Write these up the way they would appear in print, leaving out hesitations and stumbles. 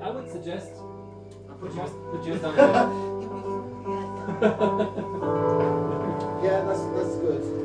I would suggest put yours down there. Yeah, that's good.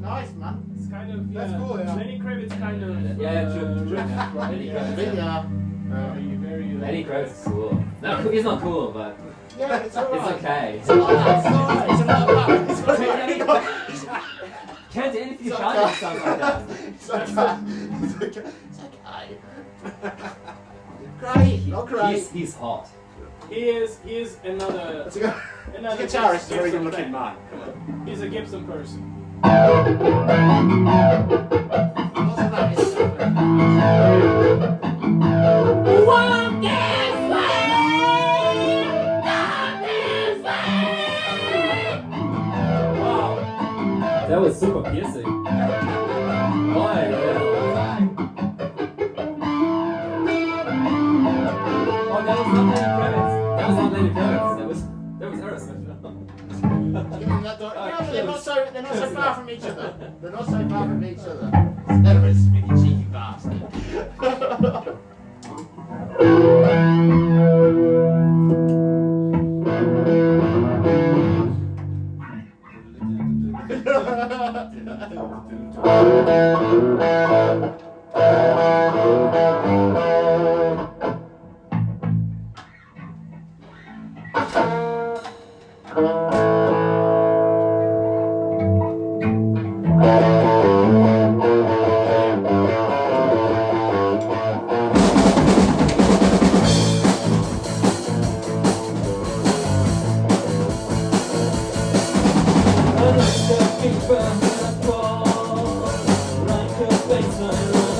Nice, man. It's kind of, That's cool, yeah. Lenny Kravitz kind of. Yeah, true. Lenny Kravitz. Yeah. Lenny Kravitz is cool. No, he's not cool, but Yeah, it's alright. it's okay. It's alright. It's alright. It's alright. Can't anything It's about okay. it sounds like that. It's okay. It's okay. It's okay. Great. Not great. He's hot. He is another It's a another guitarist, a very Gibson good-looking fan. man. Come on. He's a Gibson person. Wow. That was super piercing. Why? Oh, that was not Lenny Kravitz. That was not Lenny Kravitz. That was Aerosmith. They're not so far from each other. They're not so far from each other. Aerosmith, you cheeky bastard. Like a baseline.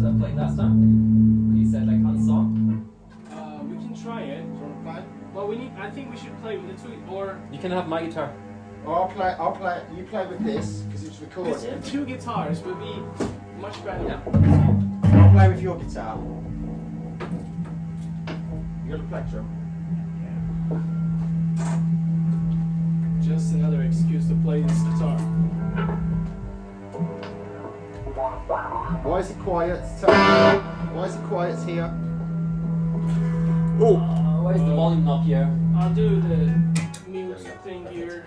I played last time? You said like on song. We can try it. Do you want to play? But we need. I think we should play with the two or. You can have my guitar. I'll play. You play with this because it's recording. This two guitars would be much better. Yeah. I'll play with your guitar. You got a plectrum. Just another excuse to play this guitar. Why is it quiet? Why is it quiet here? Why is the volume up here? I'll do the mute thing here.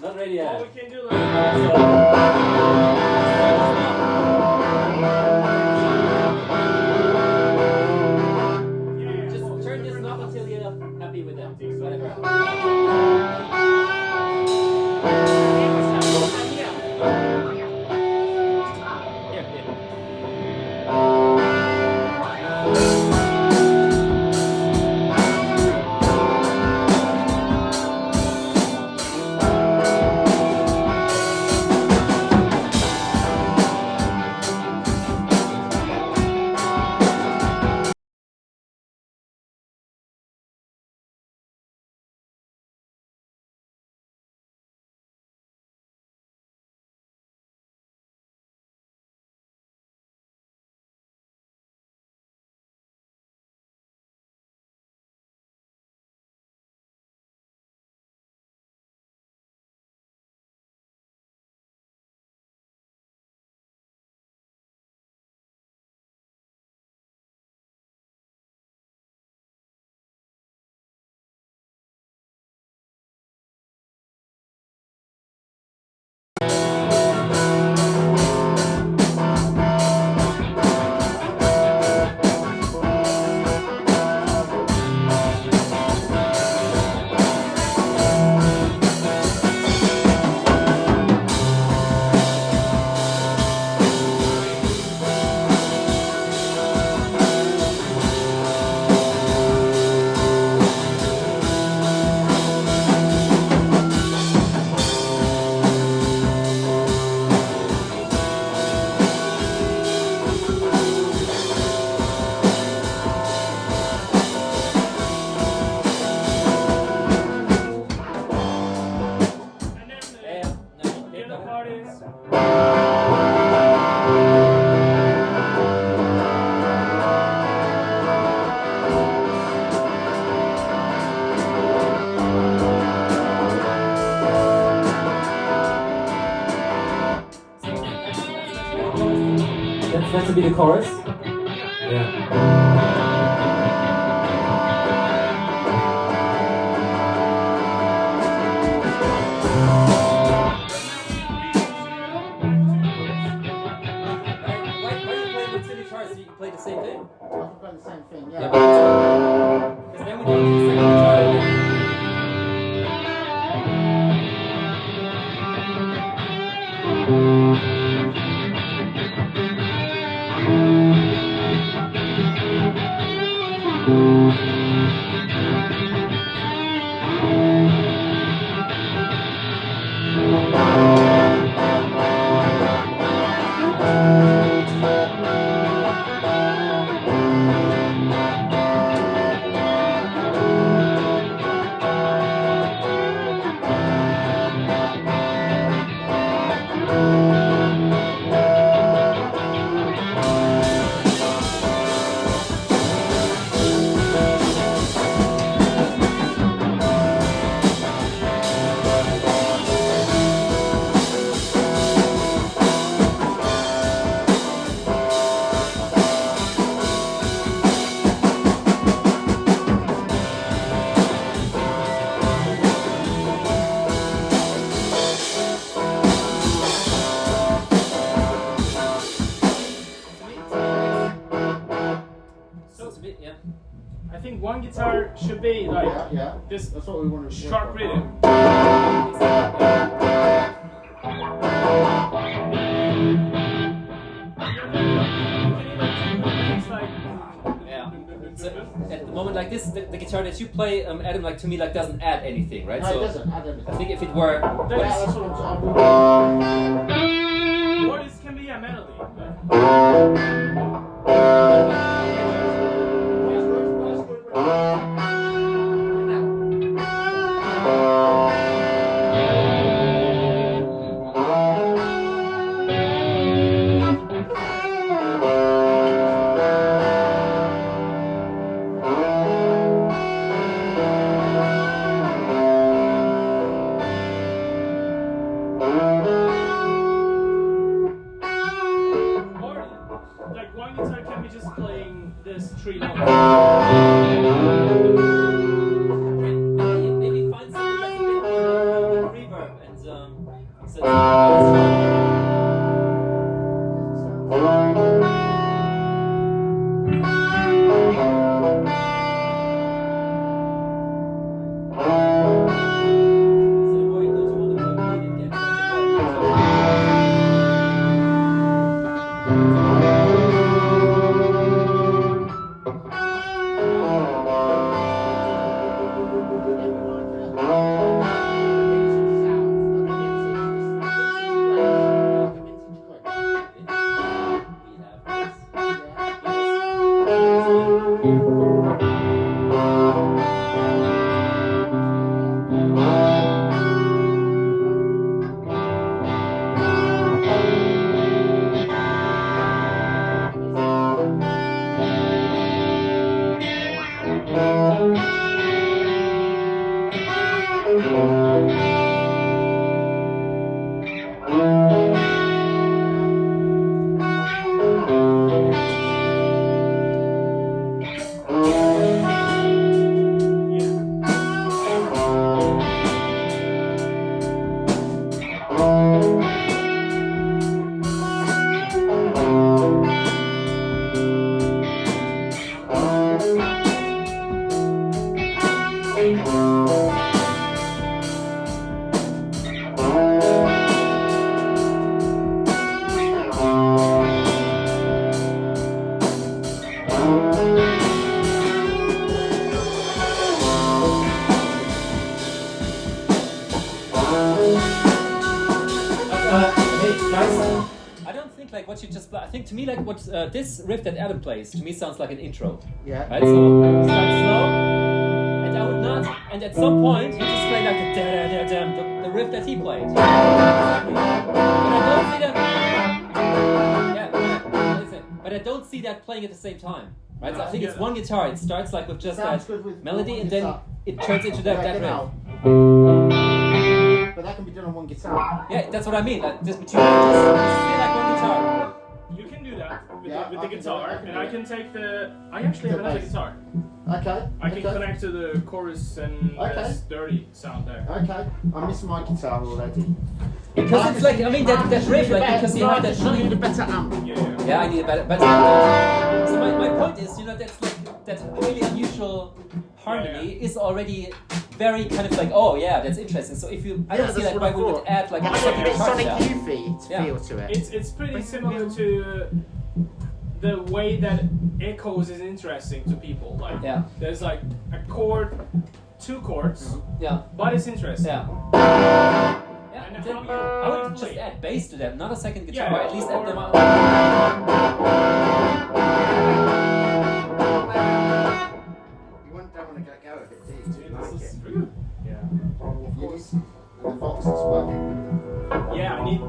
Not ready yet. Well, we can do Just turn this knob until you're happy with them. Whatever. That should be the chorus. Yeah. I think one guitar should be like this That's what we want to do. sharp rhythm. Yeah. So at the moment like this, the guitar that you play, Adam, like to me, like doesn't add anything, right? No, So it doesn't add anything. I think if it were, That's what I'm Or this can be a melody. Just playing this 3 notes. maybe find something that's a bit more reverb and so what you just play. I think to me, like what this riff that Adam plays, to me sounds like an intro. Yeah. Right. So start slow, and I would not. And at some point, you just play like the da da da da, the riff that he played. But I don't see that. Yeah. Listen. But I don't see that playing at the same time. Right. So I think it's one guitar. It starts like with just that melody, and then it turns into that riff. But that can be done on one guitar. Yeah, that's what I mean. Like, just between just feel like one guitar. You can do that with the guitar, and I can take the. I actually have another guitar. Okay. I can connect to the chorus and this dirty sound there. Okay. I'm missing my guitar already. Because it's like, I mean, that riff, like, because you have that. You need a better amp. Yeah, I need a better. So my point is, you know, that's like that really unusual harmony is already very kind of like, oh yeah, that's interesting. So if you, I don't see like why we would add like a second guitar Sonic shell. Youth feel to it. It's pretty similar to the way that echoes is interesting to people. Like Yeah. there's like a chord, 2 chords, Yeah. but it's interesting. Yeah. Yeah. And then how you I would just play. add bass to that, not a second guitar, Yeah, or at least add them or- out. You wouldn't don't want to go a bit deep. Yeah, You like this it. is pretty good. Yeah. Of course. And the Fox as well. Yeah, I need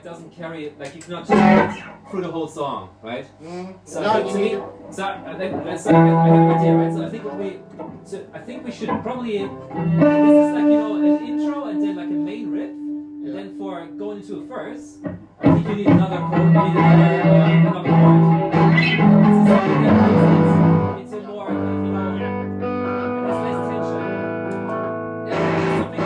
doesn't carry, like you cannot just play it through the whole song, right? So No, I think you to need me, so I think I have an idea, right? So I think we should probably, this is like, you know, an intro and then like a main riff, and then for going into a verse, I think you need another chord, you need another chord. It's something that makes it more, you know, there's less tension. Yeah, something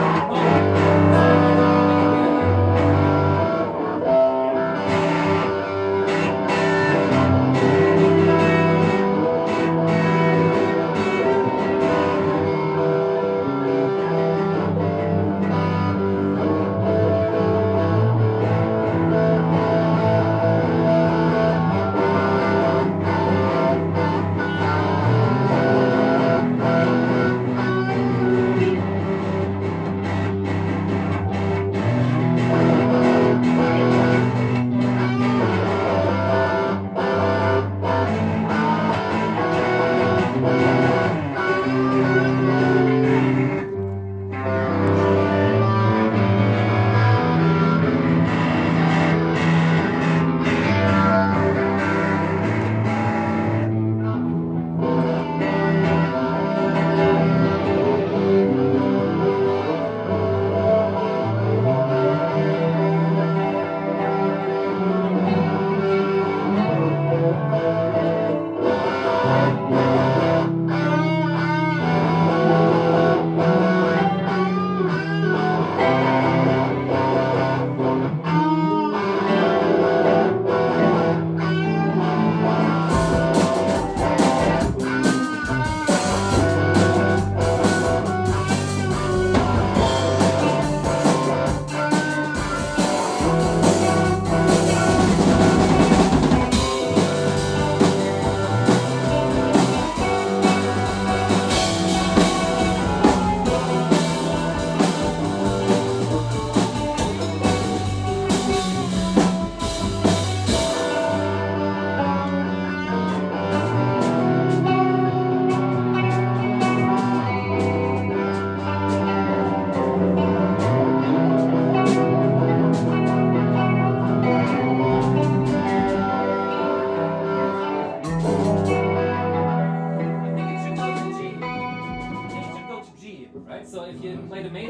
right? So if you play the main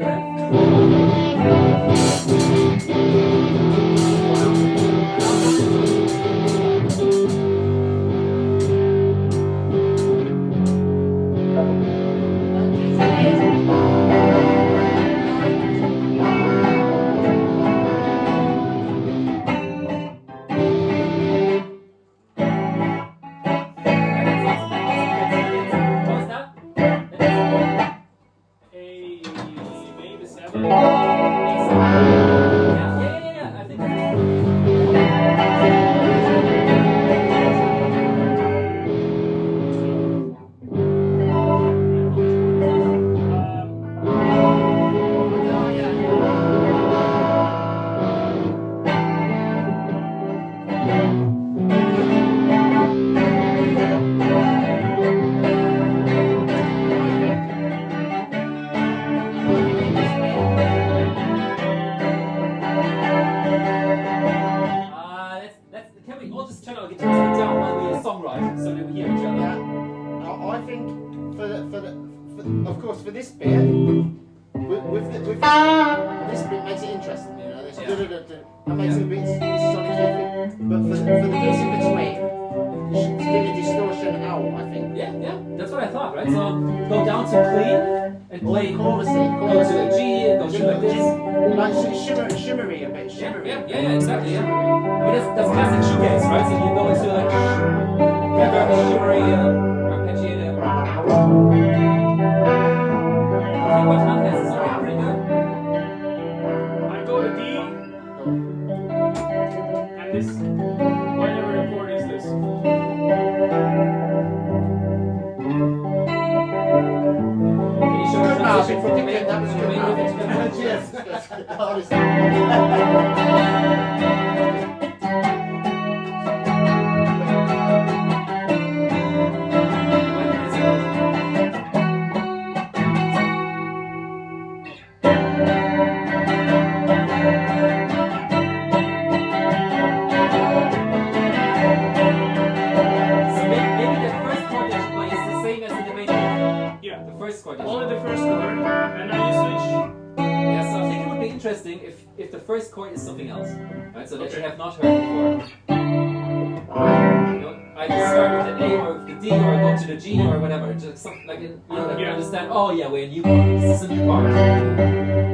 For this bit, this bit makes it interesting, you know. That makes it a bit sonic, but for the bits in between, you should bring the distortion out, I think. Yeah, that's what I thought, right? So go down to clean and play. Chorus it, go to a G and go to like this. Like shimmery a bit, shimmery. Yeah, exactly. Yeah. I mean that's classic shoegaze, right? So you go into like very shimmery, arpeggiated. I think what Tom has is already pretty good. I go to D, and this, whatever chord is this? Can you show Good us transition mouth, from the that was good main mouth. riff into the Yes, honestly. Yeah. The first chord. Only the first chord, and now you switch. Yeah, so I think it would be interesting if the first chord is something else, right? So that Okay. you have not heard before. You know, either start with the A or with the D or go to the G or whatever. Just something like you know, like you Yeah. understand. Oh yeah, we're a new part. This is a new part.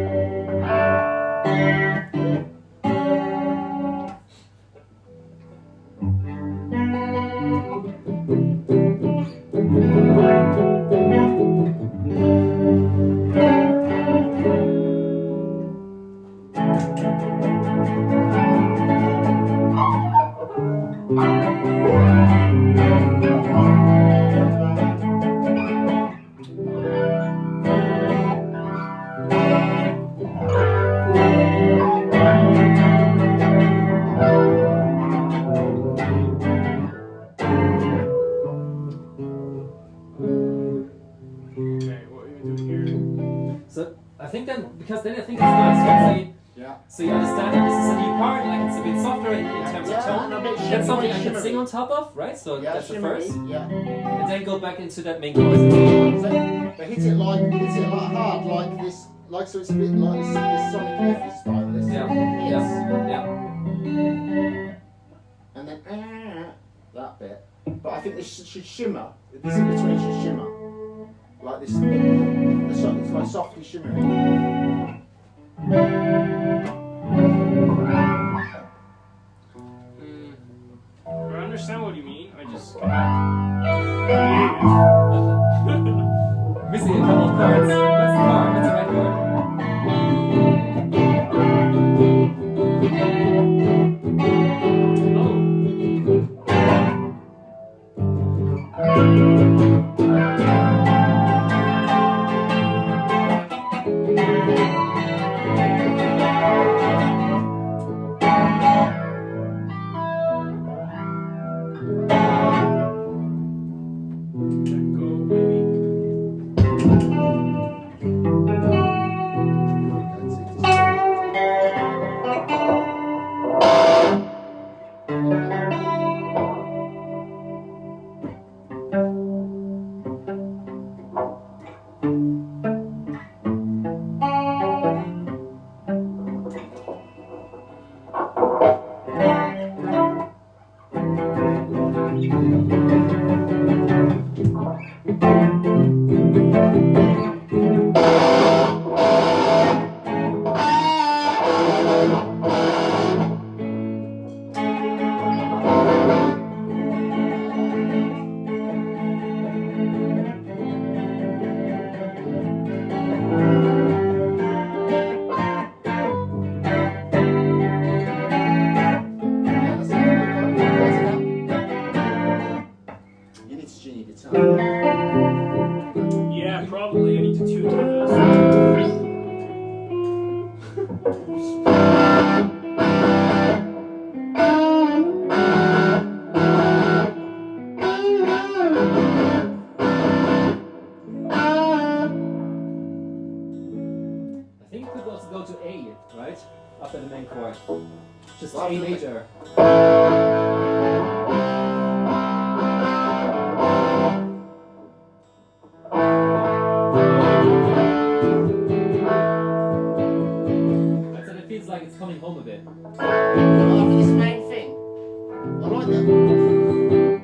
Okay, what are you doing here? So I think then because then I think it's nice, right? Yeah. So you understand that this is a new part, like it's a bit softer in terms of and a tone. bit That's something I can shimmery. sing on top of, right? So Yeah, that's the shimmery, first, Yeah. and then go back into that main chorus. So, but hit it like hard, like this, like so it's a bit like this Sonic Youth style. This Yeah, hits, yeah. and then that bit. But I think this should shimmer. This in between should shimmer, like this. It's like softly shimmering. I understand what you mean. I just Missing a couple of chords. What's the chord? What's the right chord? You need to tune your guitar. yeah, probably I need to tune to this. I think you could also go to A, right? After the main chord. Just Well, A after the- major. Right, so it feels like it's coming home a bit. Well, after this main thing, I like that.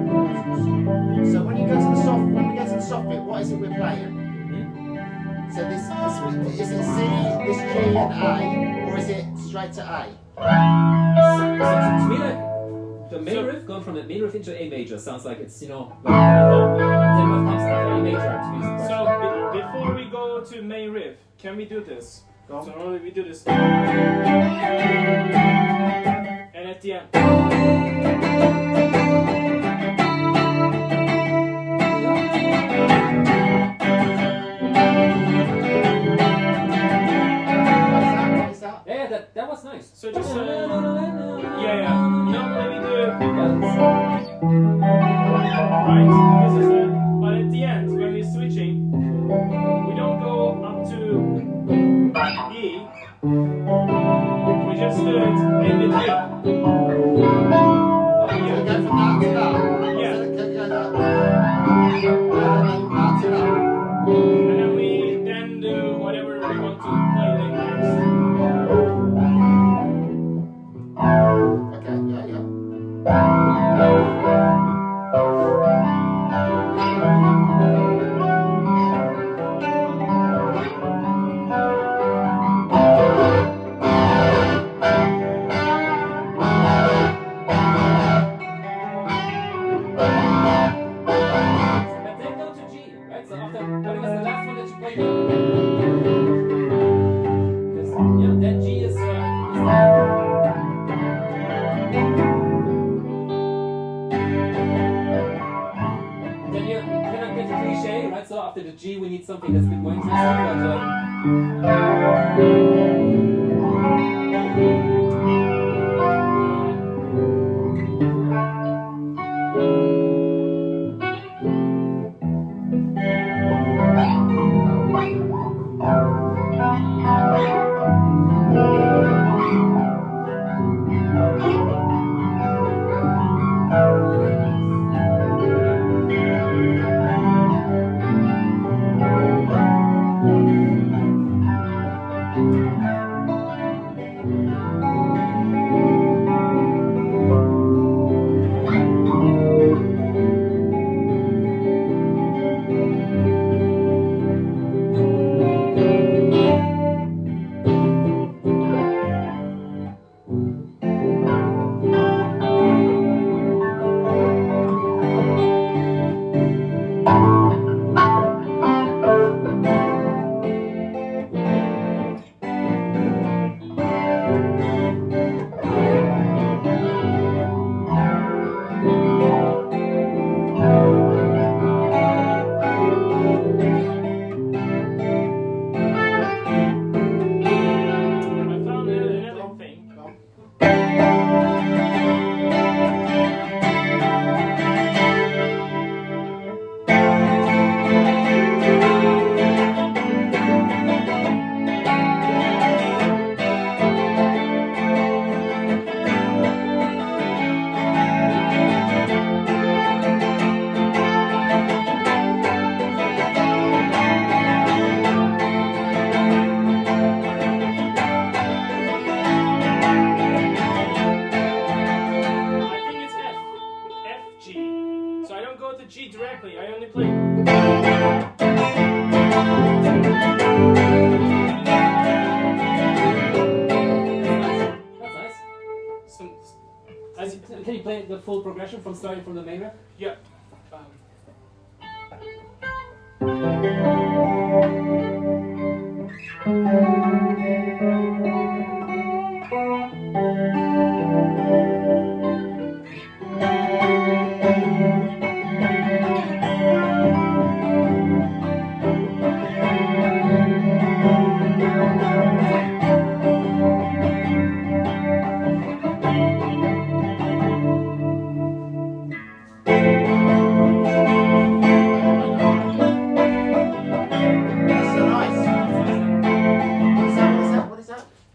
So when you go to the soft bit, what is it we're playing? So this is it C, this G and A, or is it straight to A? So to me, like the main riff, going from the main riff into A major, sounds like it's then what comes after A major to music. So before we go to main riff, can we do this? Go on. So normally we do this, and at the end. it's nice. So just yeah. No, let me do it. Right. This is it. But at the end, when we're switching, we don't go up to E. We just do it in between. So go from that to that. Yeah. So go that. That to that. And then we then do whatever we want to play next. Okay, yeah. But then go to G, right? So after what was the last one that you played? Because then G is then you cannot get cliche, right? So after the G, we need something that's a bit more interesting. G directly. I only play. That's nice. Some, Can you play the full progression from starting from the main riff? yeah.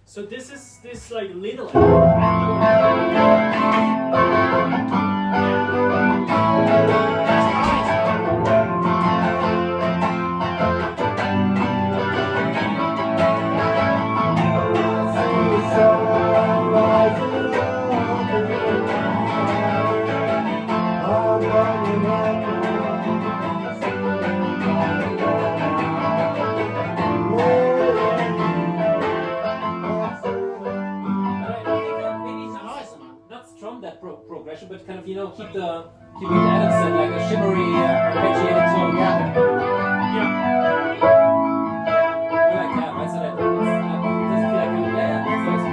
So this is this like little. Progression, but kind of keep the Adams and like a shimmery arpeggiated tone. Yeah. I like that, right? So that it doesn't feel like that's nice.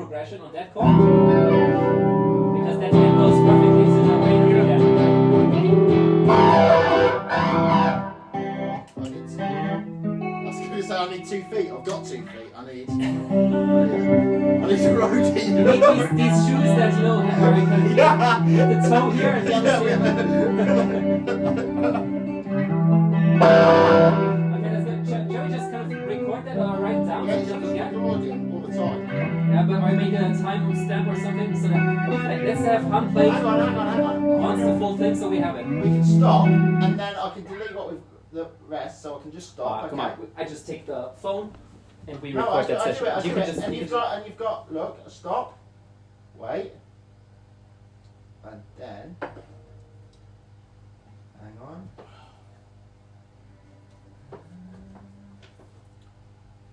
progression on that chord. Because that hand goes perfectly to the major again. I was going to say I need 2 feet. I've got 2 feet. I need a roadie. You need these shoes that, you know, where we can get the toe here and the other here. Okay, that's good. Shall we just kind of record that or write it down? Yeah, So we don't forget? all the time. Yeah, but I make a time stamp or something so that let's have Han play Hang on. once the full thing so we have it. We can stop, and then I can delete what we've the rest, so I can just stop. Come on, I just take the phone and we No, record that I do session. it. I do You can it. just And you've got. Look, stop. Wait. And then. Hang on.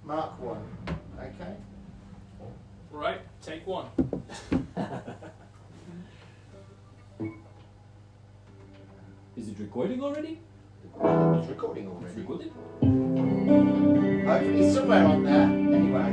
Mark 1. Okay. Right, take 1. Is it recording already? It's recording already. It's recorded? Hopefully, it's somewhere on there. Anyway.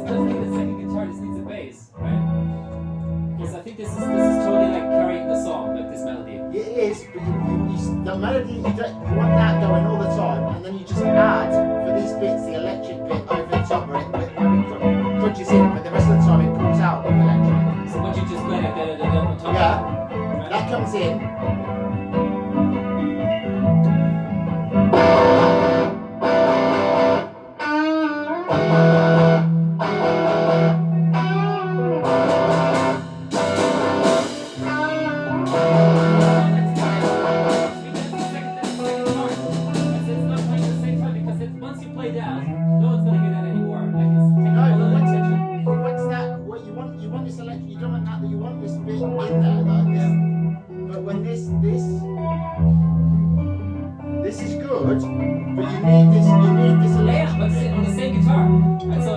doesn't need a second guitar. This needs a bass, right? Because I think this is totally like carrying the song, like this melody. It is, but the melody, you want that going all the time, and then you just add, for these bits, the electric bit over the top where it crunches in, but the rest of the time it comes out with electric. So what you just play like on top Yeah, of it, right? that comes in. This is good, but you need this Yeah, but on the same guitar. And so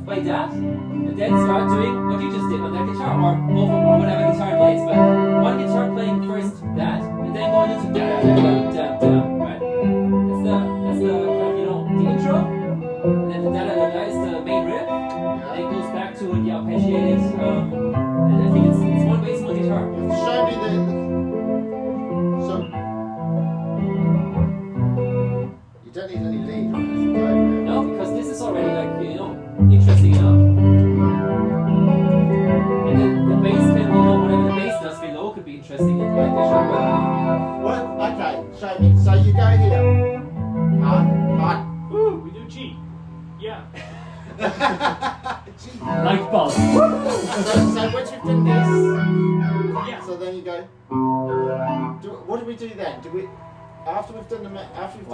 play that, and then start doing what you just did on that guitar, or both or whatever guitar it plays. But one guitar playing first that, and then going into da da da da, right? That's the the intro, and then the da da da is the main riff, and it goes back to the arpeggiated. And I think it's one bass, one guitar. You have to show me the. So. You don't need any lead on this, right? No, because this is already interesting enough. And then the bass can, whatever the bass does below could be interesting in addition. Well, okay, show me. So you go here. Hard. Ooh, we do G. Yeah. Like balls. So once you've done this, Yeah. so then you go. What do we do then? Do we after we've done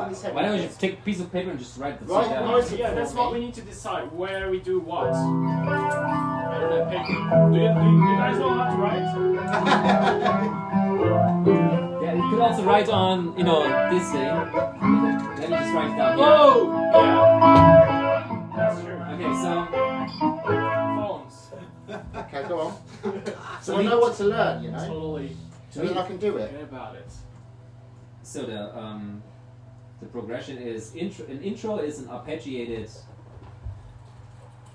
this heavy? Why don't we just take a piece of paper and just write the Right, song down? noise. Yeah, that's what we need to decide where we do what. I don't have paper. Do you guys know how to write? Yeah, you could also write on, this thing. Let me just write it down here. Oh! Yeah. That's true. Okay, so Phones. Okay, go on. So I know what to learn, you know. Totally. So then I can do it. Forget about it. So the progression is an intro is an arpeggiated,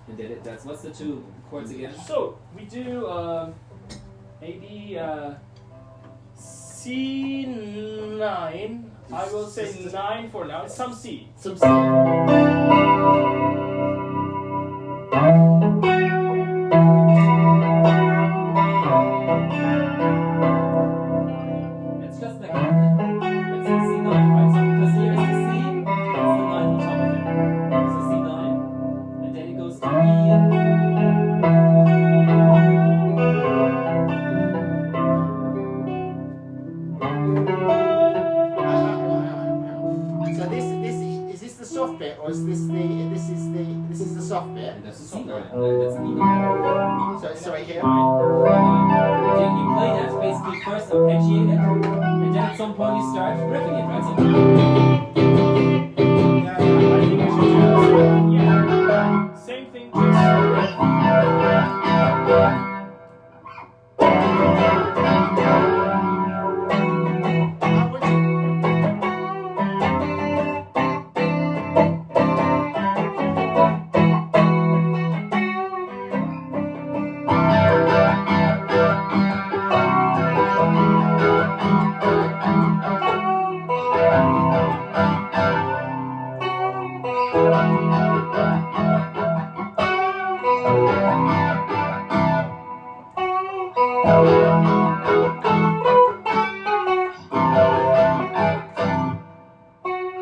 and that's what's the two chords again? So we do maybe C9. I will say 9 for now. It's some C. Some It's just like it's a C9, right? So because here is the C, that's the 9 on top of it. So C9, and then it goes to E. So is this the soft bit or is this the soft bit? That's the C9. That's E9. So sorry here. You play that basically first arpeggiated, and then at some point you start riffing it, right? So, I think I should do this. Yeah. Same thing,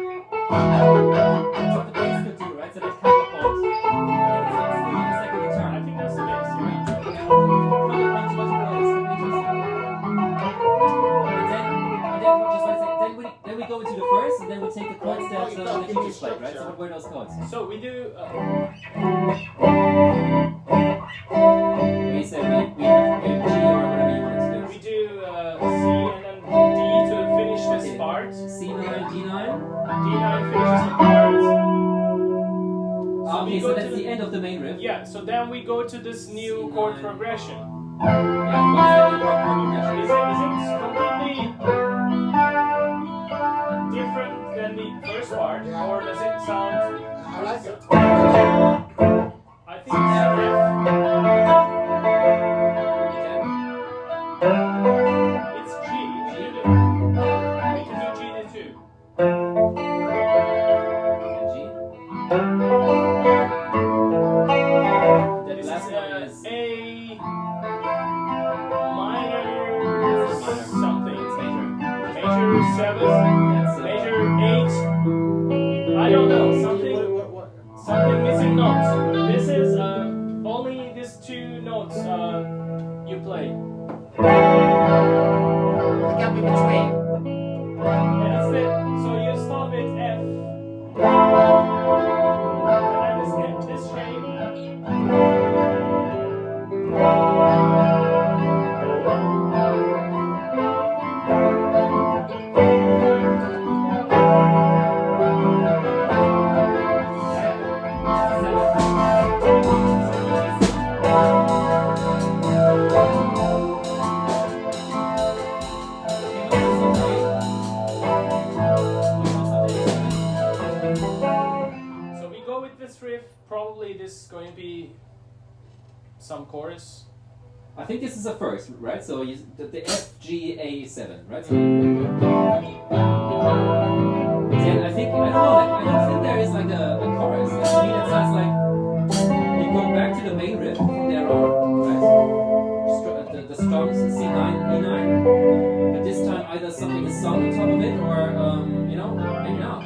that's what the bass could do, right? So that's counterpoint. And it's like still in the second guitar. I think that's the base. Yeah. Counterpoint's what you play is interesting. Then we go into the first, and then we take the chords that the teachers played, right? So what were those chords? So we do. We say we have G or whatever you want to do. We do C and then D to finish this part. C9, D9. D9 finishes the part. Okay, we so go that's to the end of the main riff. Yeah, so then we go to this new chord progression. Yeah, what is that new chord progression? Is it completely different than the first part, or does it sound? I like it. I think. Yeah, play. The gap in between. And it's the, so you start with F. And then this shape. So we go with this riff. Probably this is going to be some chorus. I think this is the first, right? So the F G A7, right? So, then I think I don't know. Like, I don't think there is like a chorus. Like, to me, it sounds like you go back to the main riff from there on, right? The strong C9, E9, but this time either something is sung on top of it, or you know, maybe not.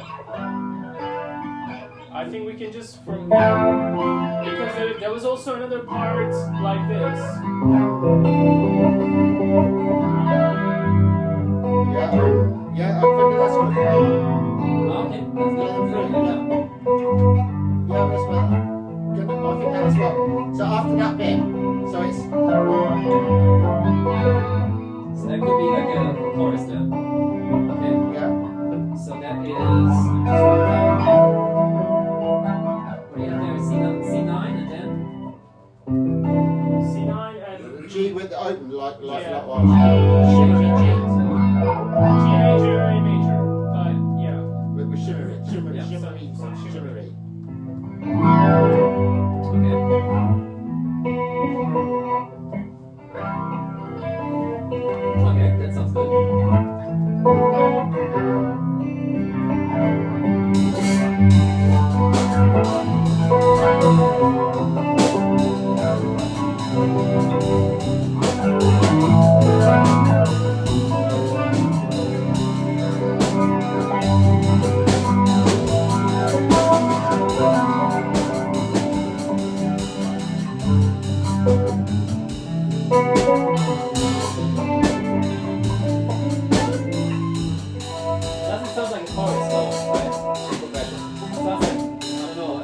I think we can just from because there was also another part like this. Yeah, I think that's good. Okay, that's good. Yeah, that's well. Good. I think that as well. So after that bit, so it's. So that could be like a chorus then. Okay. Yeah. So that is. What do you have there? C9 and then. C9 and G with the open like Yeah. was. G. G major, A major. Yeah. With shimmery. Yeah. Shimmery. Okay, that sounds good. Doesn't sound like a chorus though, right? Progression. Sounds like, I don't know,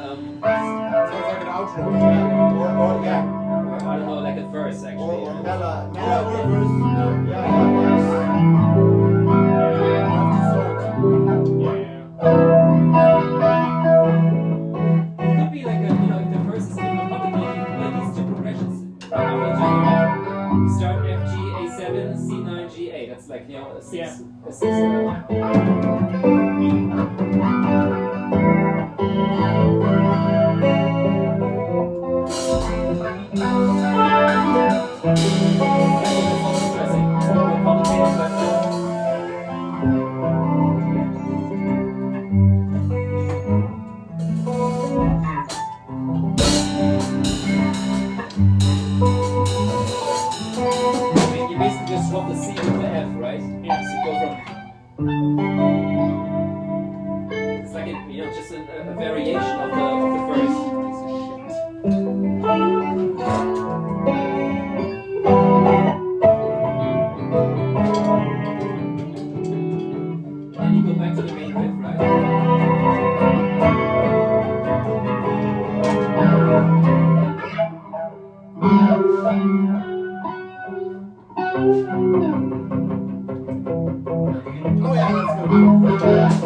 Sounds like an outro. Yeah. I don't know, like a verse actually. Or you know? Mella. Yeah. It could be like a, you know, if the verse is a little complicated, you can play these two progressions right after each other, right? Start F, G, A7, C9, G, A. That's like, you know, a six. Yeah. A six you basically just swap the C with the F, right? Yeah. So you go from. It's like a, you know, just a variation of the first. And you go back to the main riff, right? Oh yeah, that's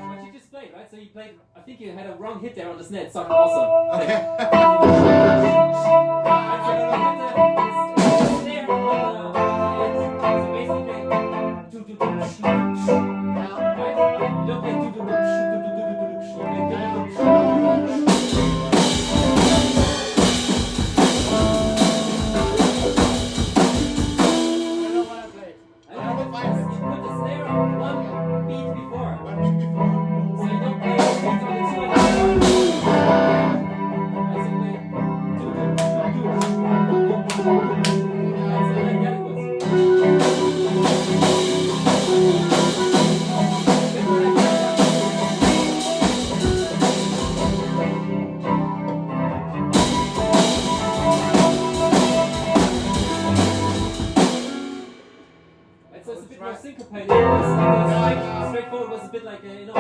What you just played, right? So you played, I think you had a wrong hit there on the snare, it sounded awesome. Okay. So basically, You don't play do do do do do do do do. You play do do do. I don't want to play it. I know the virus. You put the snare on one beat before. 1 week before. So you don't play the beat on the two and the one. I simply do do do do. That's like that was. So it's a bit more syncopated. It was like straightforward was a bit like you know.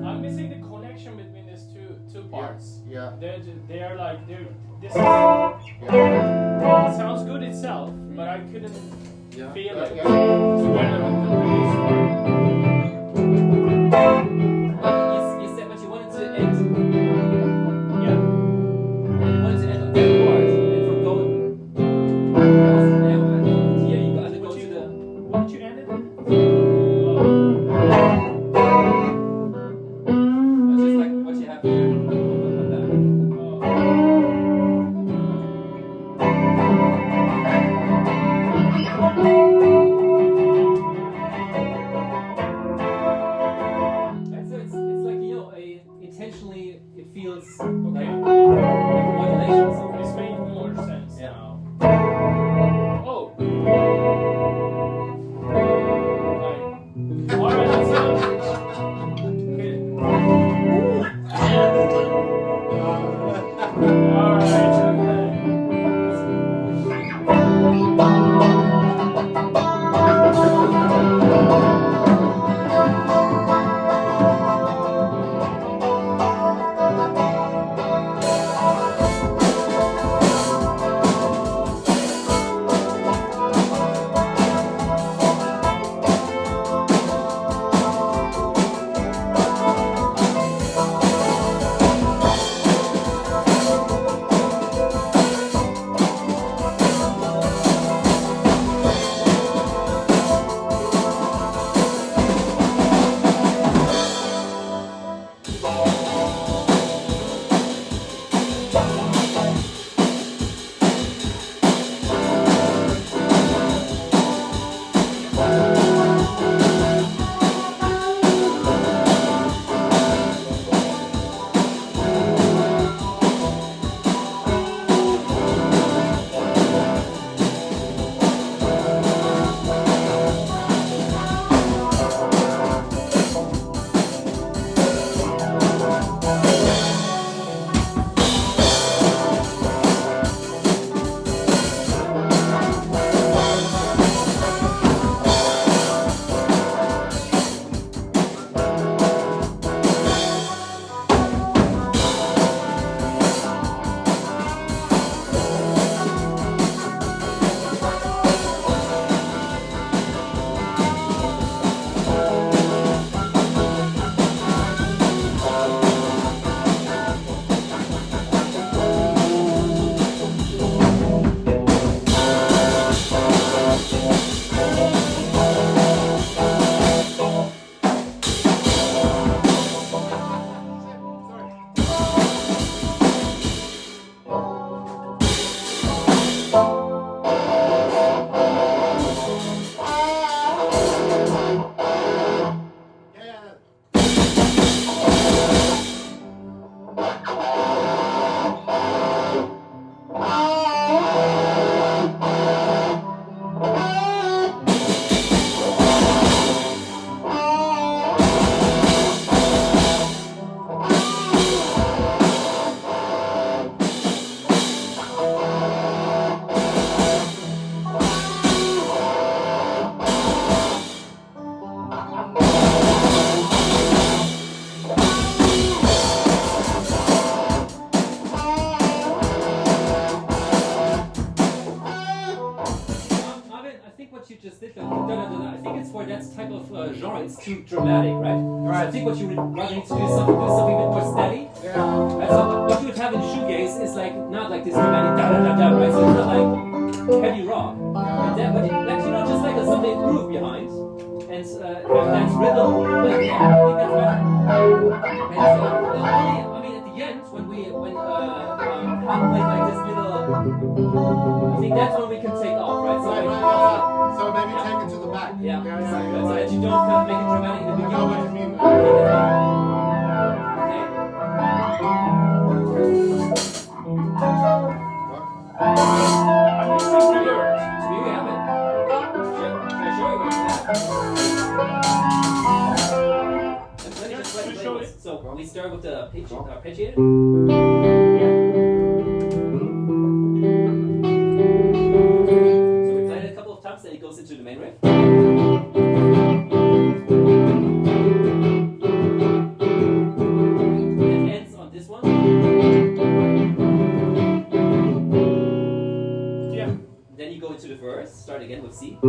I'm missing the connection between these two parts. Yeah. They are like this is, Yeah. it sounds good itself, but I couldn't Yeah. feel Yeah. it Yeah. together with the bass part. You said, but you wanted to end. Yeah. You wanted to end on that chord, and from going. That was now. Here you gotta go to the. What did you end it on? Just like what you have here. On the back. And so it's like you know intentionally it feels like modulation. So This made more sense Yeah. now. Oh. Right. Alright, let's go. Okay. Alright, I think it's for that type of genre. It's too dramatic, right? So I think what you would rather need to do is something a bit more steady. Yeah. Right? So what you would have in shoegaze is like not like this dramatic da da da da, right? So it's not like heavy rock, but just like something groove behind, and have that rhythm. But yeah, I think that's better. And I mean, at the end when Han played like this little, I think that's when we can take off, right? So So maybe take it to the back. yeah, so that you don't kind of make it dramatic in the I beginning. know what you mean. I'm mixing three words. So here we have it. Should I show you what you have? Let me just play show this. it. So we start with the arpeggiated. So we played it a couple of times, then it goes into the main riff. It ends on this one. Yeah. Then you go into the verse, start again with C. But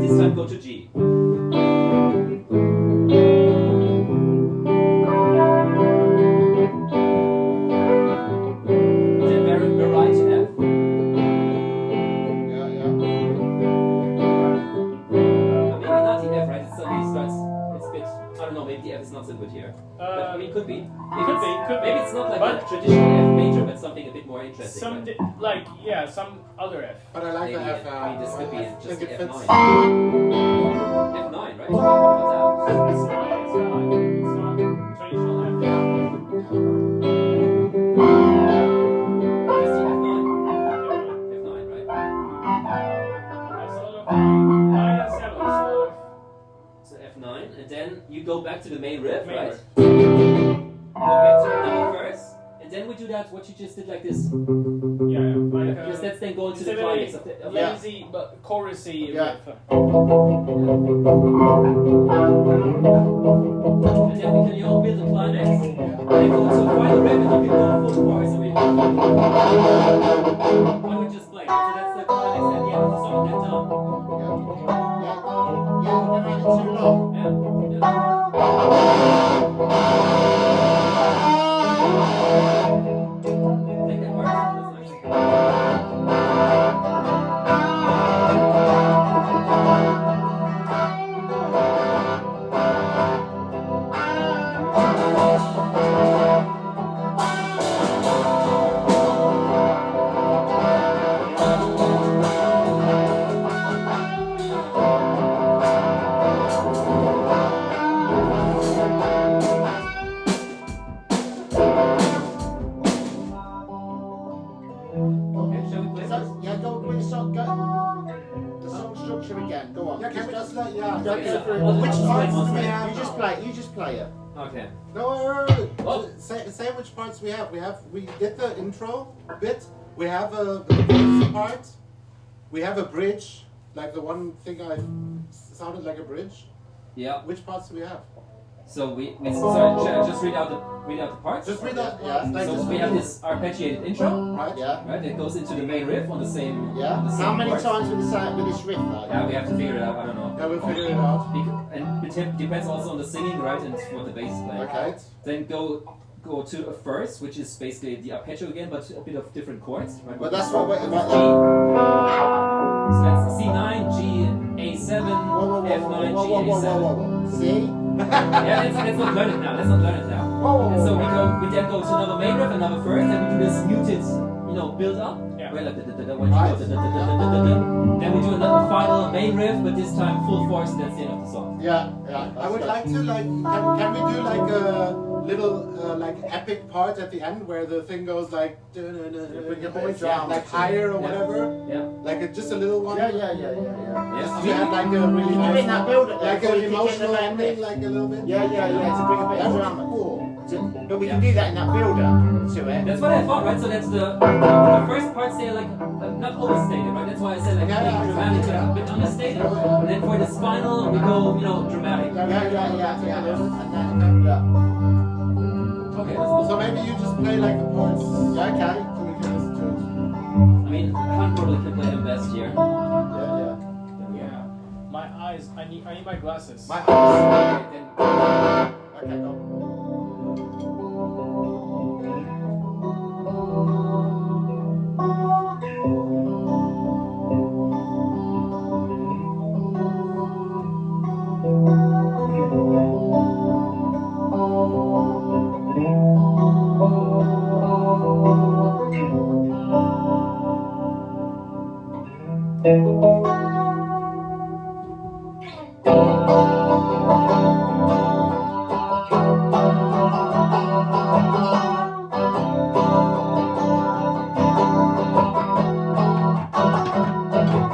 this time go to G. Then we're right to F. Maybe not the F, right? It suddenly starts, it's a bit, I don't know, maybe the F is not so good here. But I mean, could be. Could be. Maybe it's not like But- a traditional F major, but something a bit more interesting. Some right? some other F. But I like Maybe, the F. I mean, this could be I just think the it fits. F9. F9, right? What about It's not traditional F. that? Just the F9. F9, right? That's a lot of 9 and 7. So So F9, and then you go back to the main riff, Main right? riff. Go back to another verse, and then we do that, what you just did like this. yeah, like Because that's then going to the it's a climax very of the lazy but chorusy Yeah. riff. And then we can all build the climax, and then go to the final riff, and you can go full chorus, so we what we just played. So that's the climax at the end of the song, that's done. You've been running too long. I think that works. That's nice. Okay, shall we play So, this? yeah, go with the song. Go. The song structure again. Go on. Yeah, can we just let, Don't yeah. go Okay, through so- Which I'll parts just do play we one have? You just play. You just play it. Okay. No, Oh. say which parts we have. We did the intro bit. We have a verse part. We have a bridge, like the one thing I sounded like a bridge. Yeah. Which parts do we have? So sorry, should I just read out the parts? Just read out. Yeah. Like So just we have this arpeggiated intro, right. Yeah. right? That goes into the main riff on the same. Yeah. on the same How many chords. times with this riff though? Yeah, we have to figure it out. I don't know. Yeah, we'll figure it out. And it depends also on the singing, right, and what the bass is playing. Okay. Then go to a first, which is basically the arpeggio again, but a bit of different chords, right? But that's what we're. G. So that's C9, G, A7, F9, G, A7. See? Yeah, let's not learn it now. Let's not learn it now. And so we then go to another main riff, another first, and we do this muted, build up. Yeah. Where like when you go then we do another final main riff, but this time full force, and that's the end of the song. Yeah. I would like to can we do like a little like epic part at the end where the thing goes like Bring your boy down. like higher or Yeah. whatever, Yeah. like just a little one. Yeah. Just to have like a really You nice, in that build-up there like before an you kick in the emotional main ending, riff. like a little bit. Yeah, to bring a bit That of would drama. be cool. But we can do that in that build-up to it. That's what I thought, right? So that's the first parts they're like not overstated, right? That's why I said like Yeah, being dramatic, exactly, but a bit understated. Yeah. And then for this final, we go, dramatic. Yeah. And then, Okay, that's cool. So maybe you just play like the parts. yeah, okay. So we can listen to it. I mean, Han probably can play them best here. Yeah. my eyes. I need my glasses. My eyes. Okay, then Okay, go.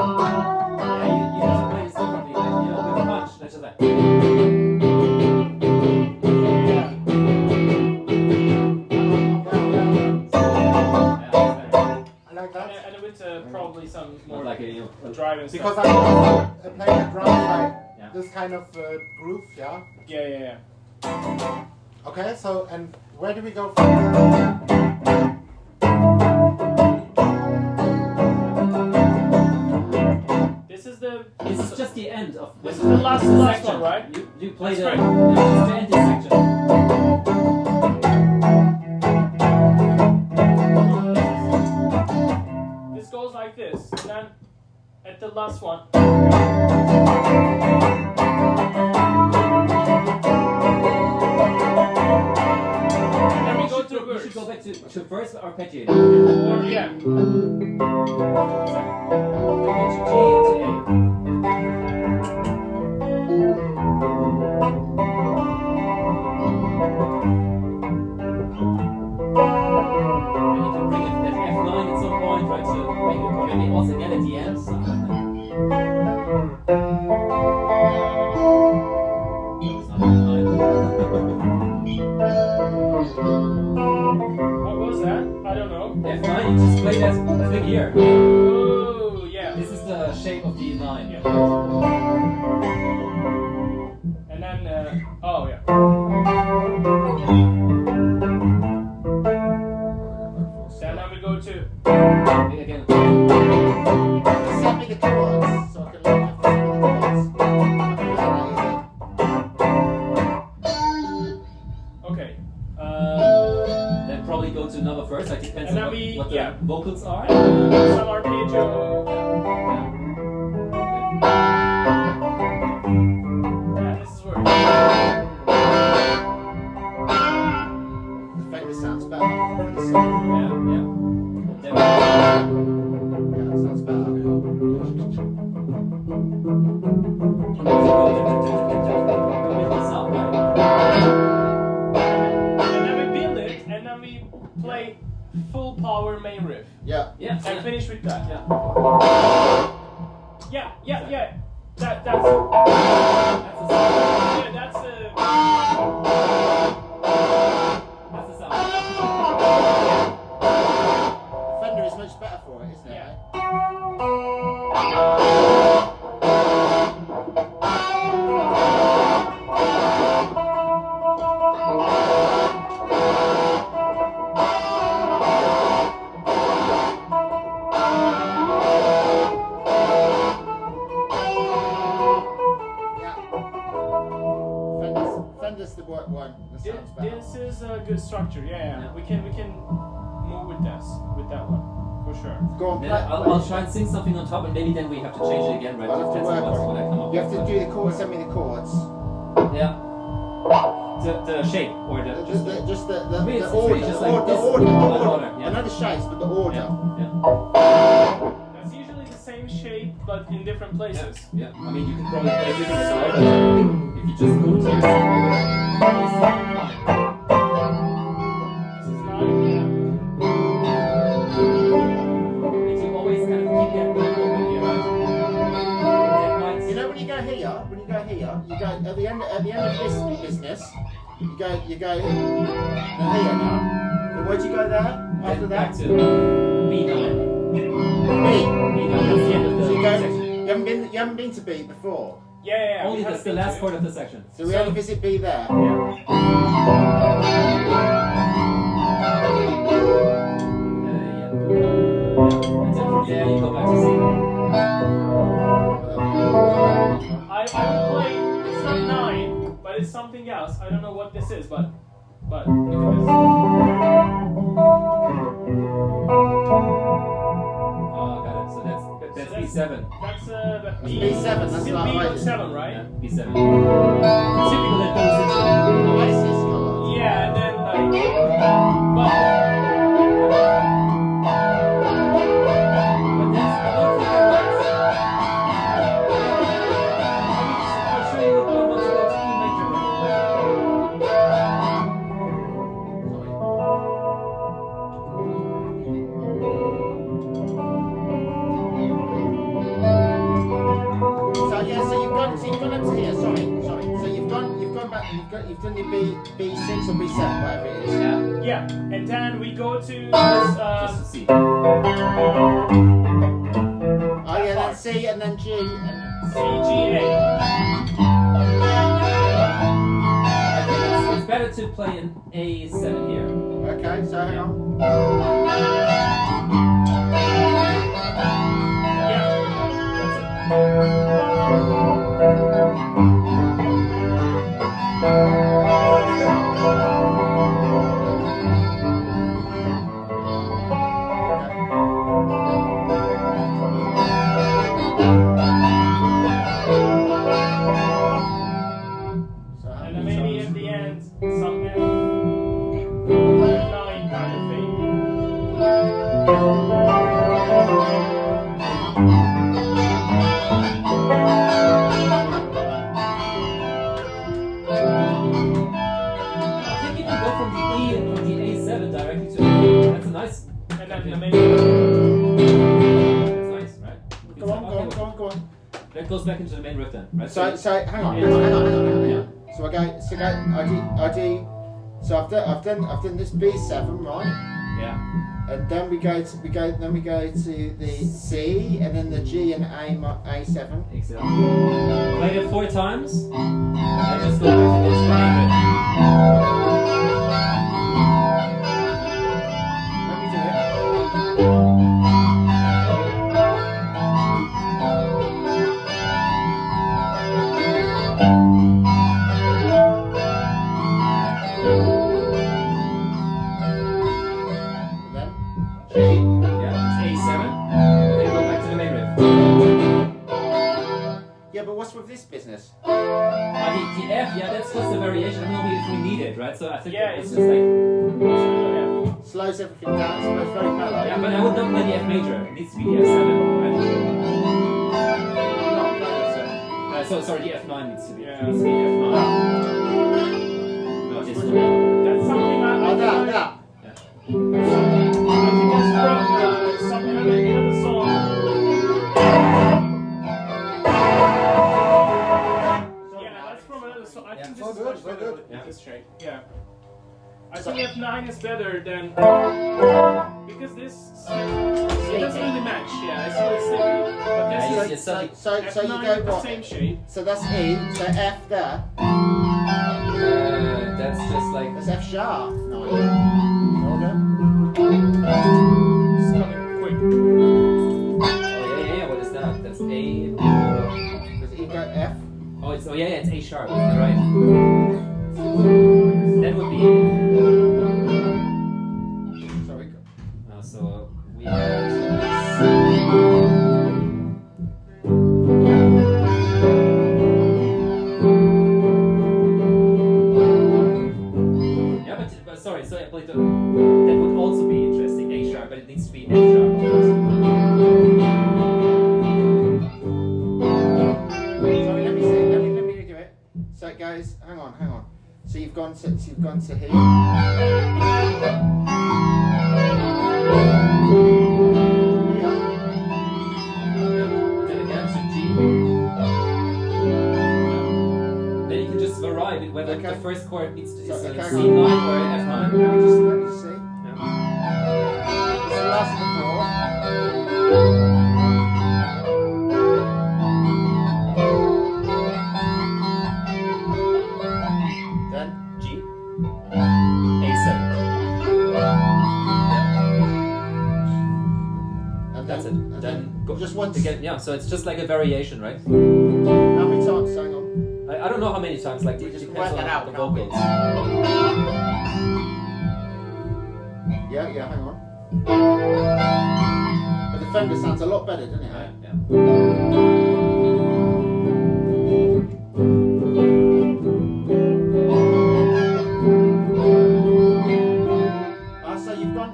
yeah, you have to play this differently. Like, with punch, that's just like. Yeah. I like that. And with probably some more More like a driving Because stuff. I play the drums like Yeah. this kind of groove, yeah. Yeah. Okay, so and where do we go from? This is the just the end of This is the last section. one, right? You play That's the right. just to end this section. This goes like this, and then at the last one. And then we go to You verse. should go back to first arpeggiating. Or, yeah. Go to G into A. And you can bring it that F9 at some point, right? So bring it, or maybe also again at the end, something like that. It's not F9. What was that? I don't know. F9, you just play that thing here. Oh, yeah. This is the shape of the 9. Yeah. And then, oh, yeah. Then we go to. Again. Send me the chords so I can learn how to send me the chords. I can learn that Okay. Then probably go to another verse, like depends And on then we- what the yeah. vocals are. Some arpeggio. Yeah, this is where. The favorite sounds better. Yeah, yeah. Then Yeah, it sounds better. And then we build it, and then we play full power main riff. Yeah. yeah, And finish with that. yeah. Yeah. That's That's the sound. yeah, that's That's the sound. Fender is much better for it, isn't it? Yeah. Yeah. Fender's the work one. That sounds better. This is a good structure. Yeah. We can move with that one for sure. Go on, Then play. I'll try and sing something on top, and maybe then we have to change it again, right? I'll have to Depends on work what I come on up it. You have with. to do the chords, send me the chords. Yeah. The shape or the Just the I mean, the it's order. really just The like order. this. The order. Yeah. I know the shapes, but the order. yeah. That's usually the same shape, but in different places. Yeah, I mean, you can probably play different as well, but if you just go to your This is not. and you always kind of keep that beat open here, right? That might, You know when you go here, you go at the end of this business. You go here now. Then where'd you go there? After then that? back to B9. B. B9, that's the end of the So section. you haven't been to B before. Yeah. Only that's the last part of the section. So we only visit B there. Yeah. Yeah. And then from there you go back to C. this is, but look at this. Oh, got it. So that's So B7. That's B7, that's still like B7, Yeah, right? B7. Typical that goes into. Oasis colour. Yeah, and then like, but But that's, I don't think that works. I'll show you what once you go to E major. So yeah, so you've gone up to here. Sorry. So you've gone back. You've done your B6 or B7, whatever it is. Yeah, yeah, and then we go to this. just to see. Oh yeah, then C and then G. C, G, A. I think it's better to play an A7 here. Okay, so hang on. Yeah. So how And then many maybe times? at the end, some F9 kind of thing. I think you can go from the E and from the A7 directly to that's a nice. And then Yeah. maybe. That's nice, right? Go on. That goes back into the main riff then, right? So hang on. Yeah. So I do. So I've done this B7, right? Yeah. And then we go to the C and then the G and A7. Excellent. Played it 4 times. And just go back to this main riff. Let me do it. And then G. Yeah, it's A7. Then go back to the main riff. Yeah, but what's with this business? The F, yeah, that's just a variation. I don't know if we need it, right? So I think Yeah, it's it's just like. Slows everything down. It's very mellow. Yeah, but I would not play the F major. It needs to be the F7, right? Not playing the seven. Sorry, the F9 needs to be. Yeah. It needs to be the F9. No, this one. That's something Oh, that. I think that's from some another song. Yeah, that's from another song. I think this So is good, much so better good. with Yeah. this shape. Yeah. I think F9 is better than because this it doesn't really match. Yeah, it's really slippy. But Yeah, this you is see, So you F9 go the what? same shape. So that's E. So F there. That's just like. That's F sharp. No. Okay. It's coming quick. Oh yeah. What is that? That's A. Does E go F? It's it's A sharp. You're right. That would be. Sorry. So we have. Yeah, but sorry. So I played that would also be interesting. A sharp, but it needs to be F sharp. Of course. Sorry. Let me see. Let me do it. So it goes. Hang on. So you've gone to here. Then again to G. Then you can just vary whether Okay. the first chord needs to is So, a okay, C9 hang or on. an F9. Let me just see. Yeah. It's the last of the four. Then G. A7. and That's it. and Then go just once. again. Yeah. So it's just like a variation, right? How many times? Hang on. I don't know how many times. Like it just depends work that out, on the can't we? vocals. Yeah, hang on. But the Fender sounds a lot better, doesn't it? Right, yeah.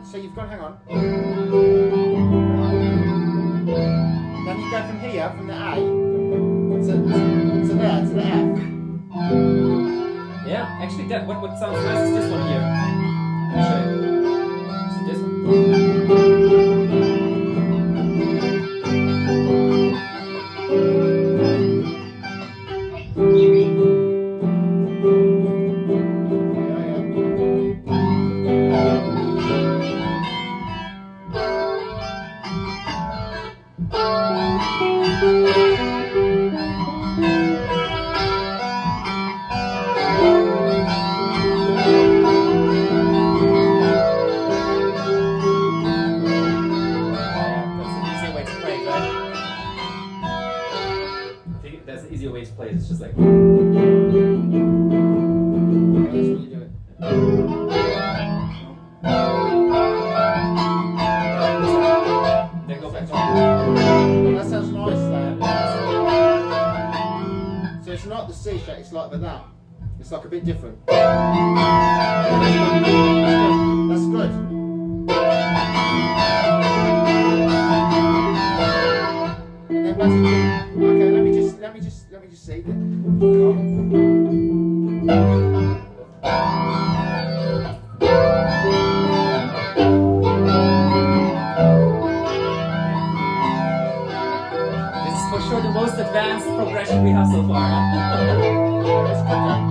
So you've gone, hang on. Then you go from here, from the A, to there, to the F. Yeah, actually, what sounds nice is this one here. Let me show you. So this one. That's an easier way to play it. It's just like. That's what you do it. Then go back to. That sounds nice there. So it's not the C shape, it's like that. It's like a bit different. That's good. And then once you okay, let me just see. This is for sure the most advanced progression we have so far. That's good then.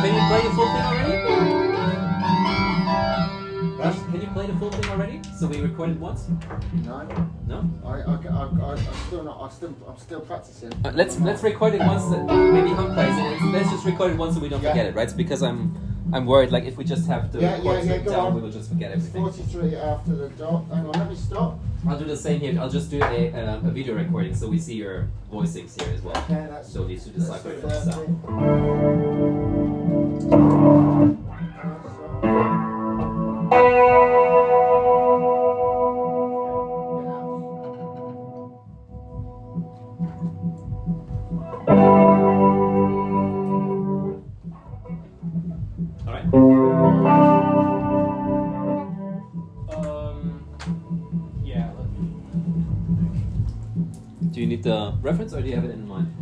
Can you play the full thing already? Yes. Can you play the full thing already? So we recorded once? No. No? I'm still practicing. Let's record it once. Maybe Hum plays it. Let's just record it once so we don't forget it, right? Because I'm worried. Like if we just have to record it go down, on. we will just forget It's everything. 43 after the dot. Hang on, let me stop. I'll do the same here. I'll just do a video recording so we see your voicings here as well. Okay, that's So these to that's decipher the the 30. sound. All right. Yeah. Do you need the reference or do you have it in mind?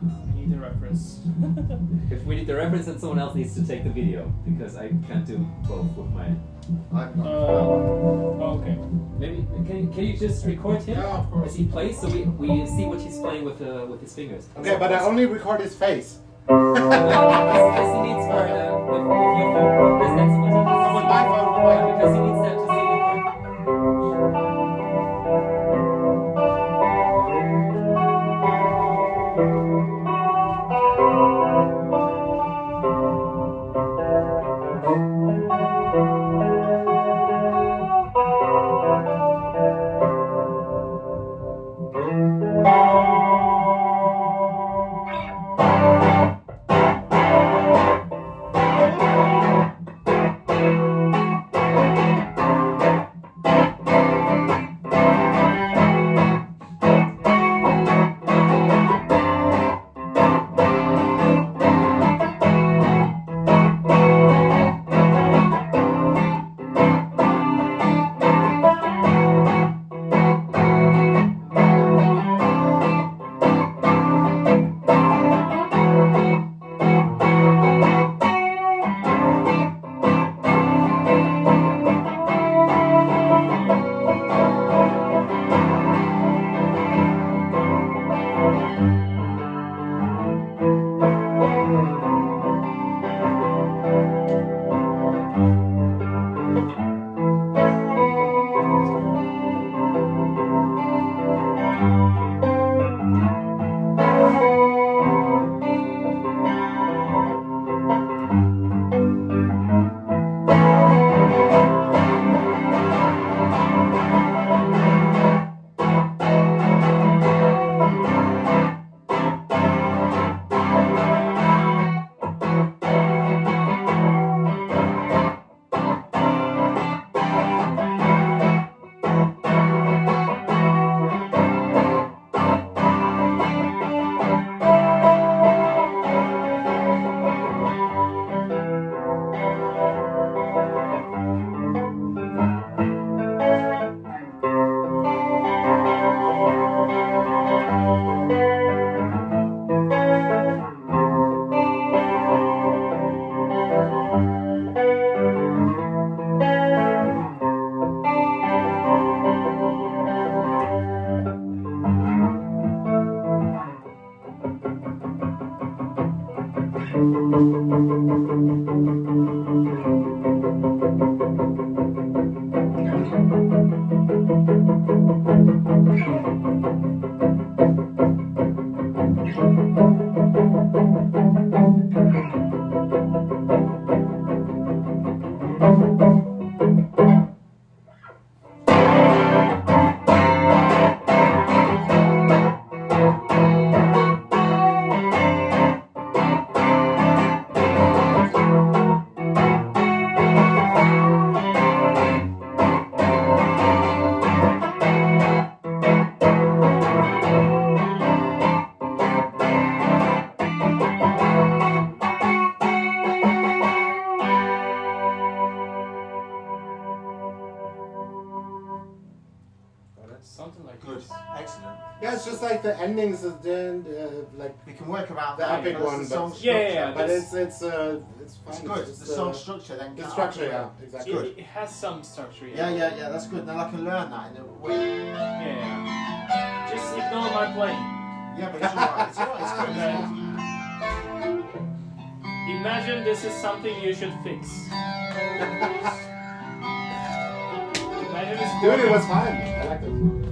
I need the reference. If we need the reference, then someone else needs to take the video because I can't do both with my. Okay. Maybe can you just record him Yeah, of course. as he plays so we see what he's playing with his fingers. Okay, but I only record his face. As he needs for with your phone because that's what he needs. So with my phone, with my- Because he needs that to see the part. like the endings of then like We can work around the that. epic because one, the song but Yeah, but that's- it's fine. It's good. The song structure then. the cut structure, out. yeah, exactly. It has some structure. Yeah, that's good. Now I can learn that in a way. Yeah. Just ignore my playing. Yeah, but it's alright. It's alright. It's good. Okay. Imagine this is something you should fix. Imagine it's Dude, it was fine. I liked it.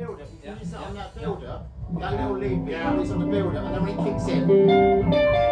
build up. If Yeah, you use it on yeah, that build up, that little lead bit, it's on the build up, and then when it kicks in.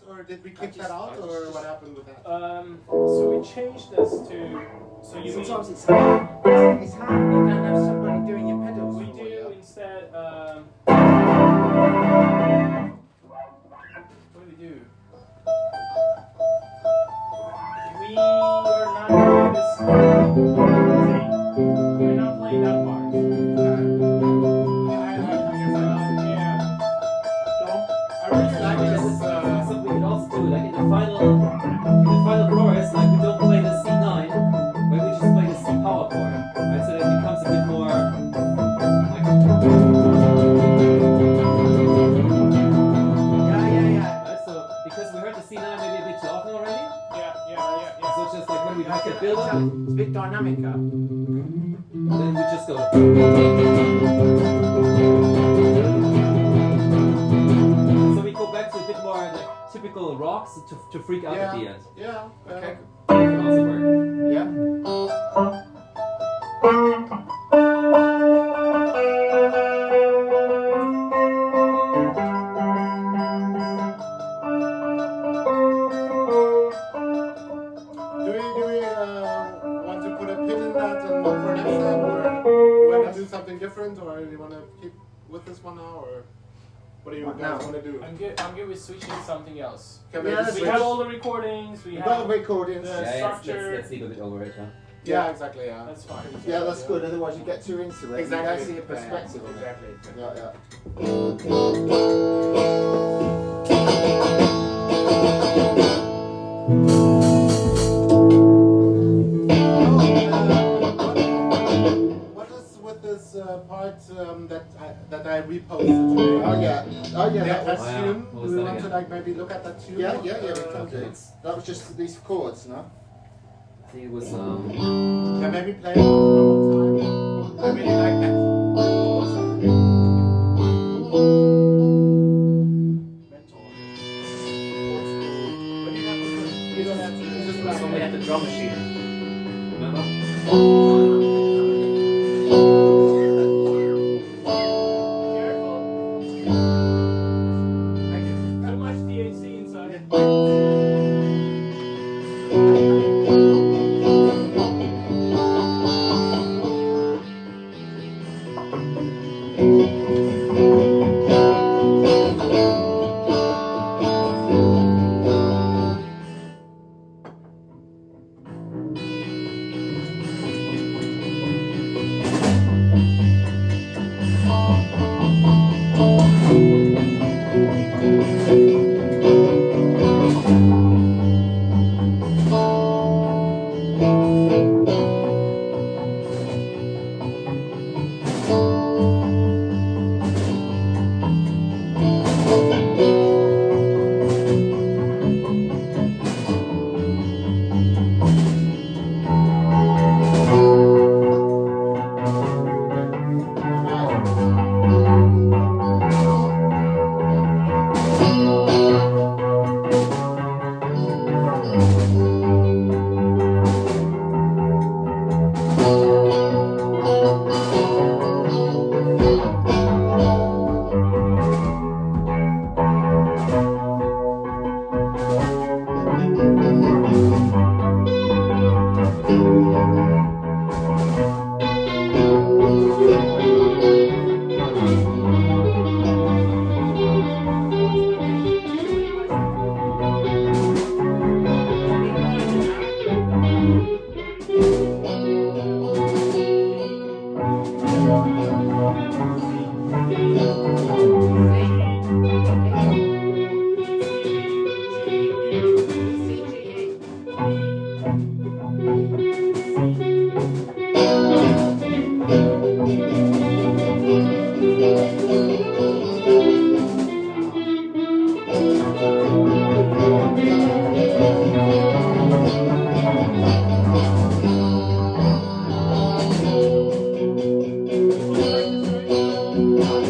or did we kick that out, or what happened with that? So we changed this to. So you Sometimes mean it's hard. It's hard when you don't have somebody doing your pedals. we for you. do instead. What do we do? We are not doing this. We're not playing that part. Yeah. I really like this. Something we can also do, like in the final chorus, like we don't play the C9, but we just play the C power chord, right? So that it becomes a bit more like. Yeah. Right? So because we heard the C9 maybe a bit too often already, Yeah. so it's just like when we make a build up, It's a bit dynamicer. then we just go. So we go back to a bit more like typical rocks to freak out at the end. Yeah. Okay. That can also work. Yeah. Do we want to put a pin in that and look for next time, or do we want to do something different, or do you want to keep with this one now, or what do you What guys now? want to do? I'm good with switching to something else. Can we Yeah, just let's We switch? have all the recordings. We We've got have. the recordings. The Yeah, structure. let's leave a bit over it, huh? Yeah, exactly. Yeah. That's fine. Yeah, that's good. Otherwise, you get too into it. Exactly. You don't see a perspective on it. Exactly. Yeah. part that I reposted today. Oh yeah. Oh yeah. That That was, yeah. tune. What was Do we that want to again? like maybe look at that tune? yeah. We can do. Okay. That was just these chords, no? I think it was Yeah, maybe play it one more time. I really like that. You don't have to. It's just like when we had the drum machine. Remember? Careful. Thank you. Too much THC inside.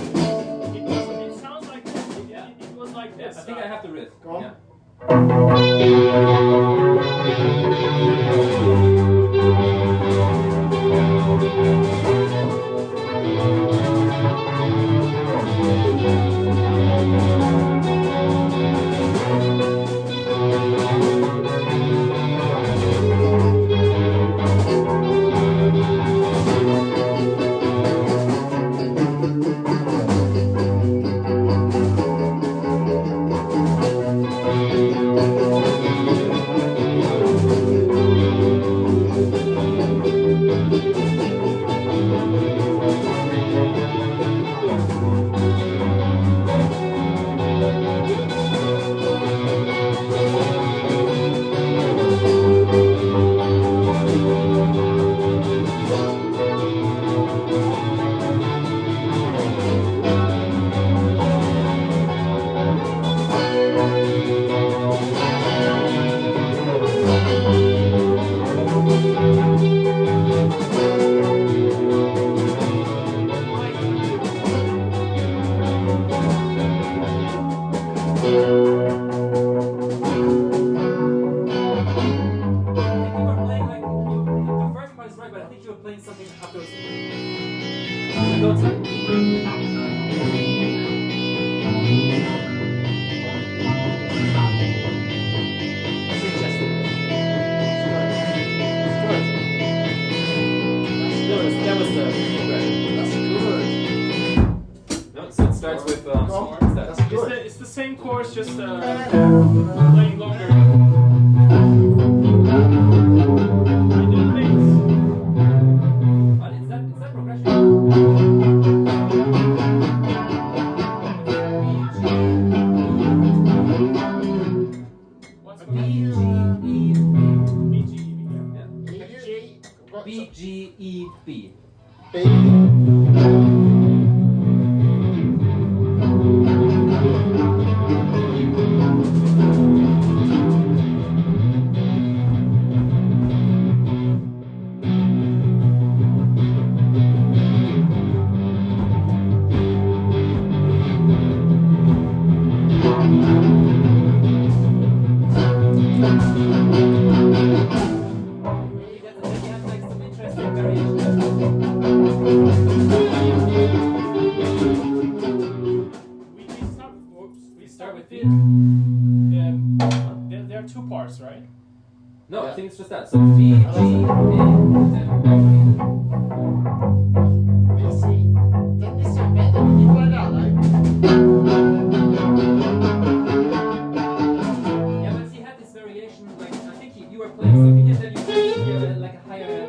It sounds like it was like this. I think I have the riff. Go on. Yeah. starts with what's that? That's good. It's the same chorus, just playing longer. I do bass. But it's that progression. What's B, G, E, B, G, E, yeah. E, G, what's B, G, E, B. B. No, I think it's just that. So B, G, A, then B, C. Doesn't this sound better? Can you play that though? yeah, but he had this variation. Like I think you were playing something, and then you hear like a higher.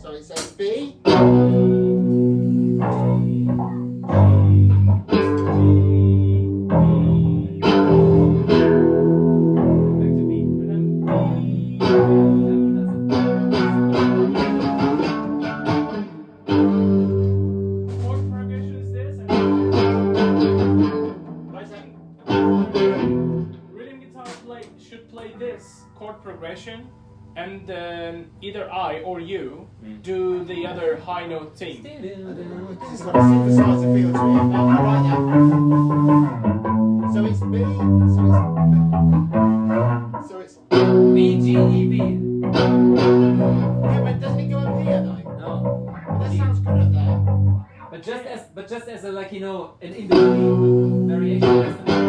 Sorry, so B. Chord progression, and then either I or you do the other high note thing. It's got a synthesizer feel to it. I like that. So it's B. So it's B, G, E, B. Yeah, but doesn't it go up here though? No. That sounds good at that. But just as a like an in-between variation.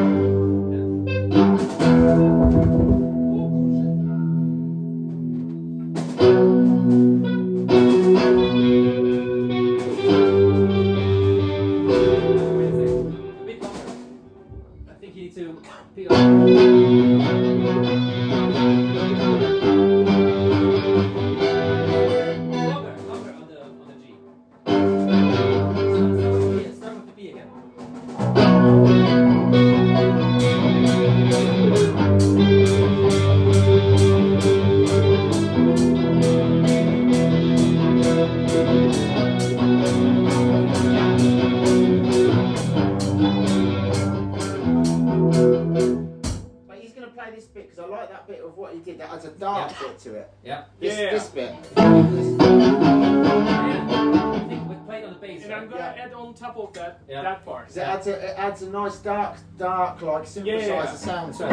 What he did, that adds a dark bit to it. Yeah. This bit. I think we played on the bass. And I'm gonna add on top of that that part. It adds a nice dark like synthesizer sound to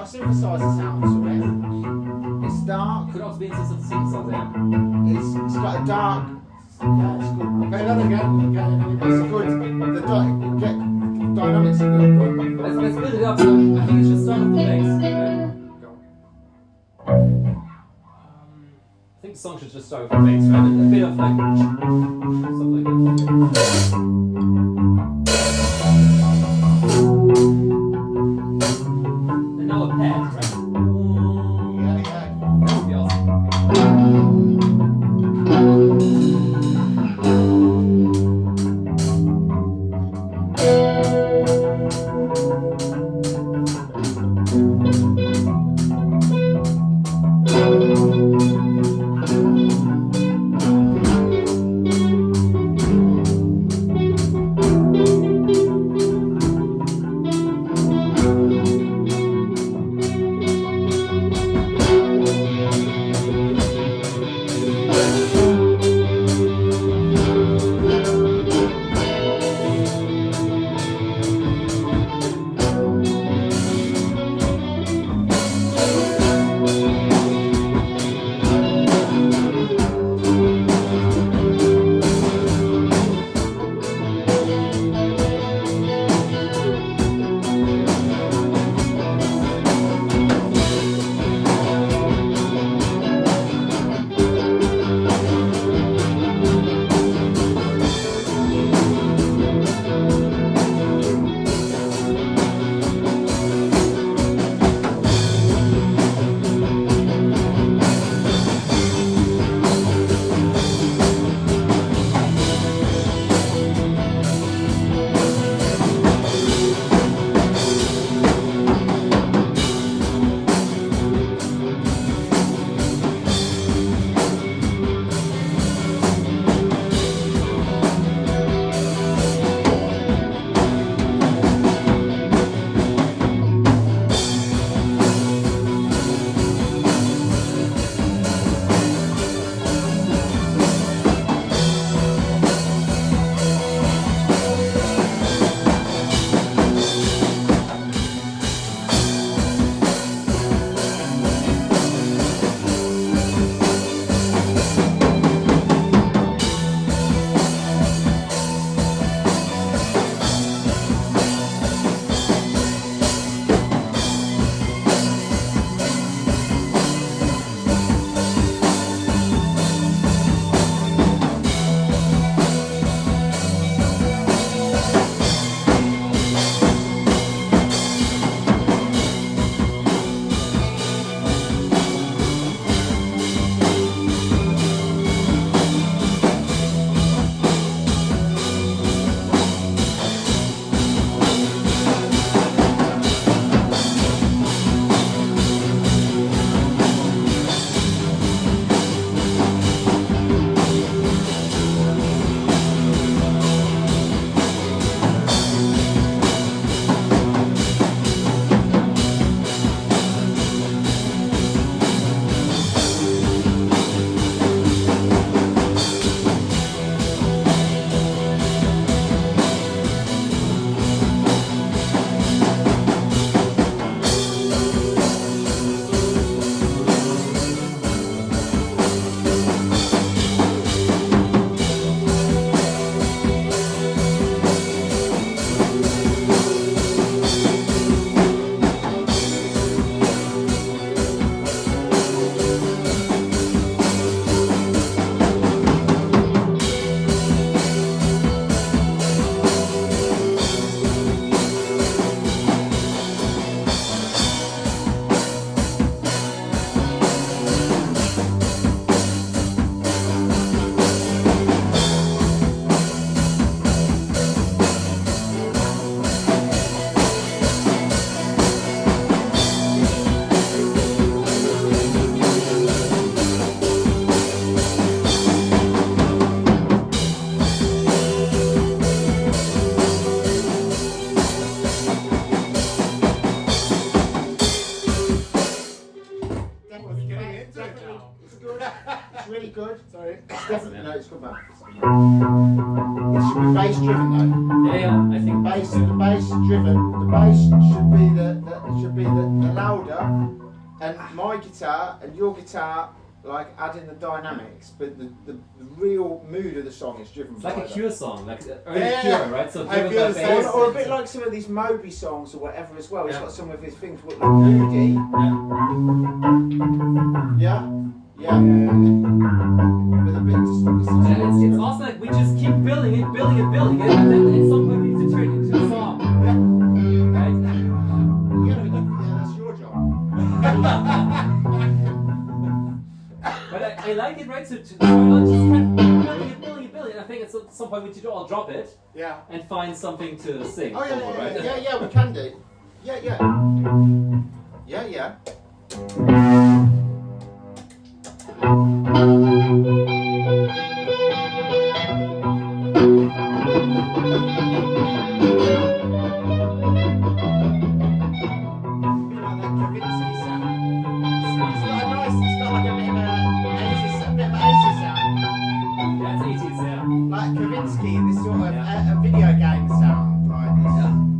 a synthesizer sound to it. It's dark. Could also be into some synthesizer, yeah. It's got a dark. Yeah, it's good. Okay, that again. It's good. Get dynamics are good. Let's build it up. So I think it should start with the bass. I think the song should just start with the bass, right? A bit of like stuff like that. And now a pad, right? Yeah. That would be awesome. really good. Sorry. It's definitely no, it's good back. It should be bass driven though. Yeah, I think The bass driven. The bass should be the It should be the louder, and my guitar and your guitar, like adding the dynamics, but the real mood of the song is driven It's by like a that. Cure song, like early Yeah, Cure, yeah. right? So I driven feel by the same. bass. Or a bit like some of these Moby songs or whatever as well. He's Yeah. got some of his things with moody. Yeah. Yeah. With a bit of And it's also like we just keep building it, and then at some point we need to turn it into a song. Right? Yeah, that's your job. But I like it, right? So just kind of building it. I think at some point we should all drop it Yeah. and find something to sing Oh yeah, over, right? yeah, we can do. Yeah. Yeah, it's 80s, yeah. Like Kavinsky, this sort of a video game sound, right?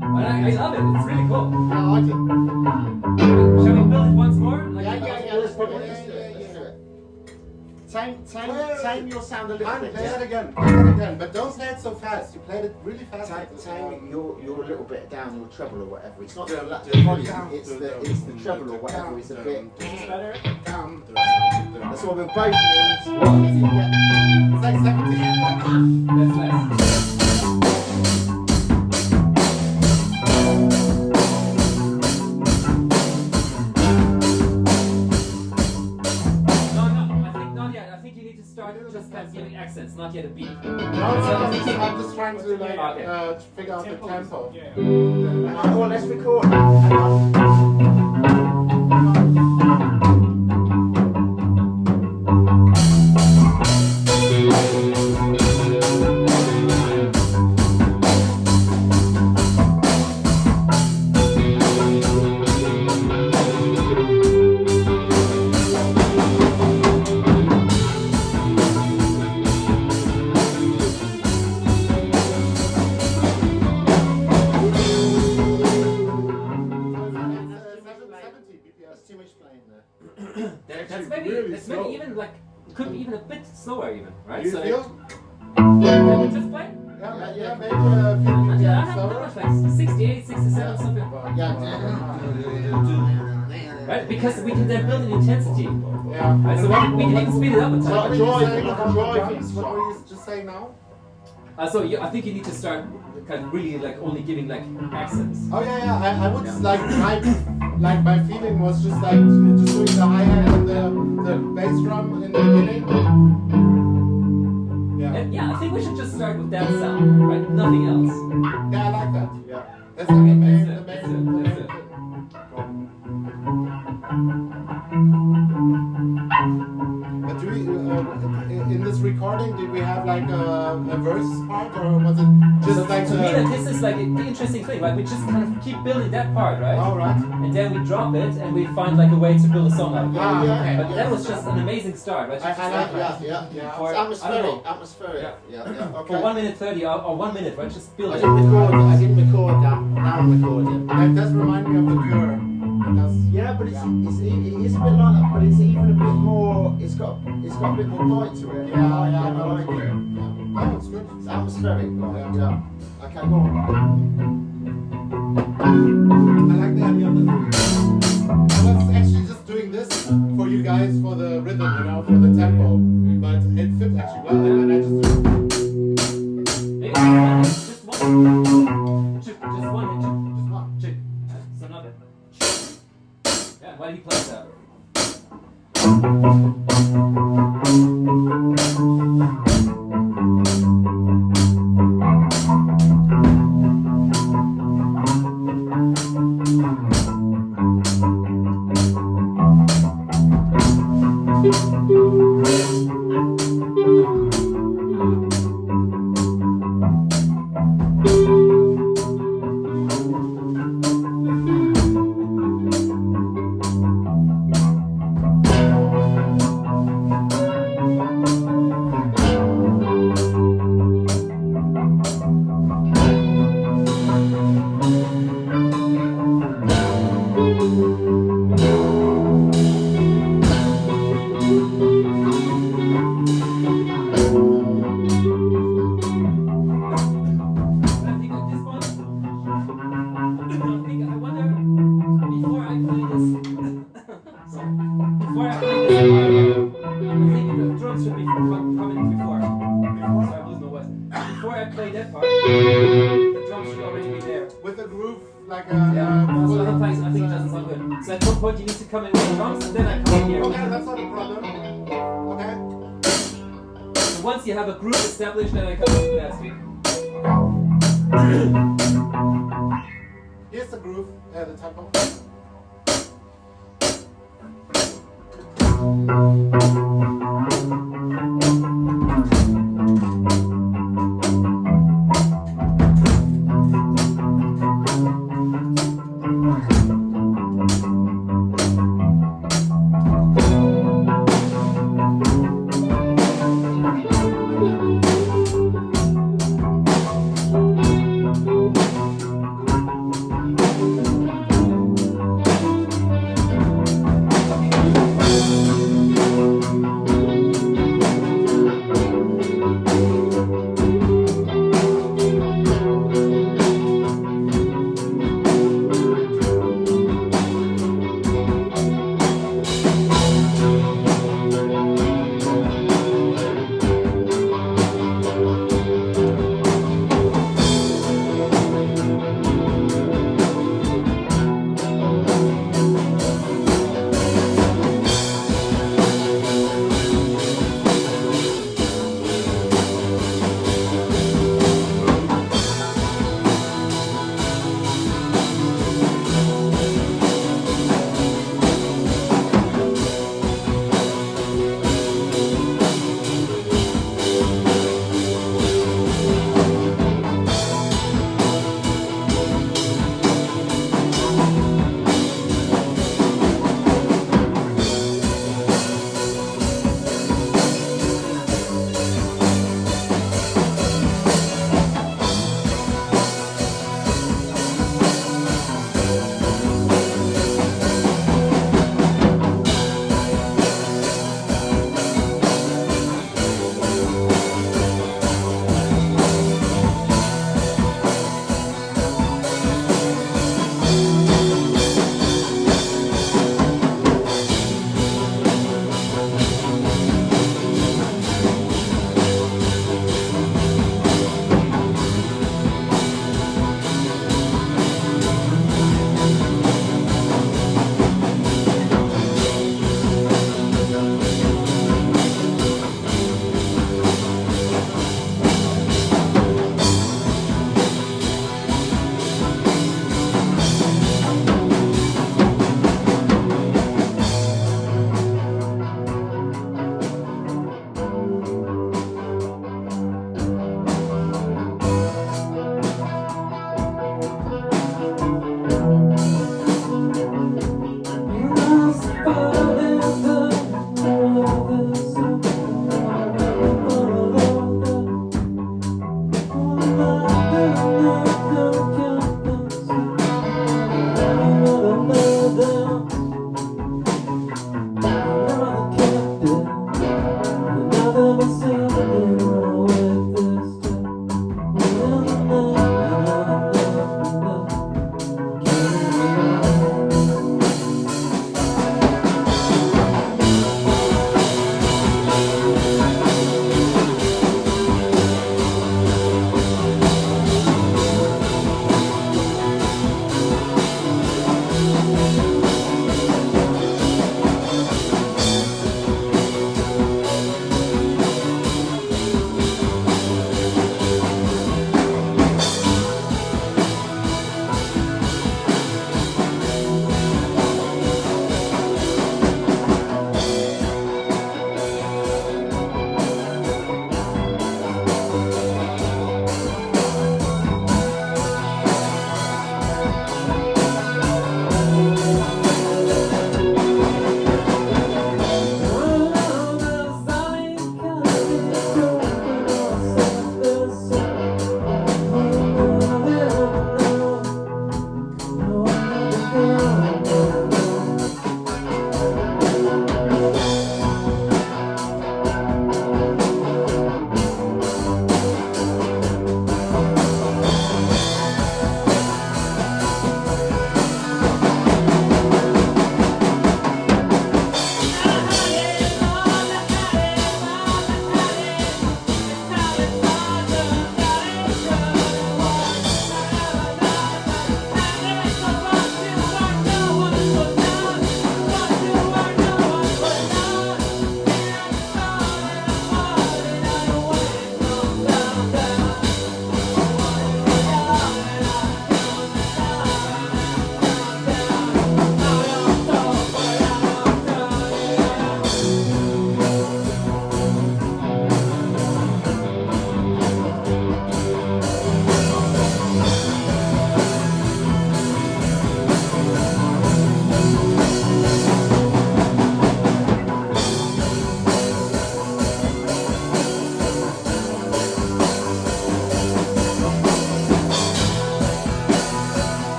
But I love it. It's really cool. Yeah, I do. Shall we build it once more? Like, Yeah, let's do it. Tame your sound a little Play bit. that again. But don't play it so fast. You played it really fast. Tame your little bit down, your treble or whatever. It's not the Down, volume, down, it's the treble or whatever. It's a bit. Is this better? That's what we both need. Yeah. It's like 70. That's nice. No, I think not yet. I think you need to start just kind of giving accents, not yet a beat. No, I'm just trying to like Okay. figure out the tempo. Yeah. Alright, well, let's record. Hang on. That's too much playing there. That's maybe even like could be even a bit slower even, right? You So feel? can we just play? Yeah, maybe I 50 have slower. numbers like 68, 67, something. Right? Because we can then build an intensity. Yeah. Right? So we can even speed it up a What were tiny. you saying Like a about the driving drums? What song. were you just saying now? I think you need to start kind of really like only giving like accents. Oh yeah. I would like my feeling was just like just doing the hi hat and the bass drum in the beginning. Yeah. And yeah, I think we should just start with that sound, right? Nothing else. Yeah, I like that. Yeah. That's like the main, That's it, the that's main, it, the that's main it. thing. But do we, in this recording, did we have like a verse part, or was it just So like to me, like, this is like the interesting thing. Like we just kind of keep building that part, right? all right? And then we drop it, and we find like a way to build a song out of it. Ah, okay. But that was just an amazing start, right? I like that. Yeah. For, It's I don't know, atmospheric. Yeah. Okay. for 1 minute 30 or 1 minute, right? Just build I it. didn't record that. Now I'm recording. That does remind me of the Cure. It does. Yeah, but it is a bit like that, but it's even a bit more. It's got a bit more bite to it. I like it. Oh, it's good. It's atmospheric. Like, yeah. Okay, go on. I like the idea of the. I was actually just doing this for you guys for the rhythm, for the tempo, but it fit actually well, and then I just. Maybe just one. Just one. Just one. Chick. So not it. Yeah, why did he play that? So, before I play this part, I think the drums should be coming before. So I lose my voice. Before I play that part, the drums should already be there. With a groove like a. Yeah, so otherwise I think it doesn't sound good. So at some point you need to come in with the drums and then I come in here. Okay, that's not a problem. Okay. So once you have a groove established, then I come in with that speed. Here's the groove, the tempo.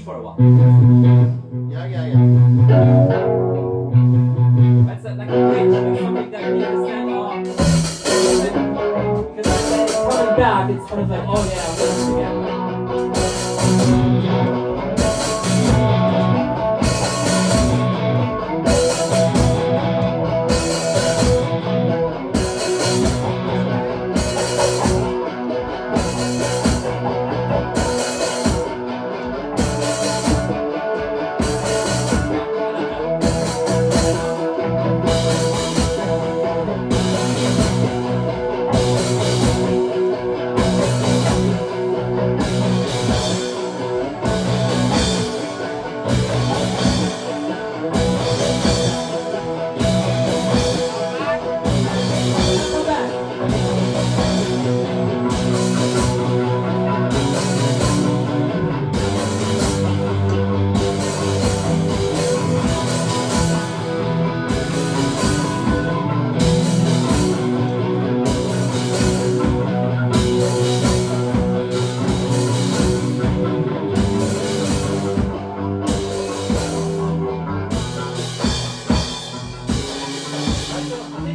for a while. Yeah, yeah, yeah. That's like a bridge, that's something that we understand because when it's coming back, it's kind of like, oh yeah, I'm going to again.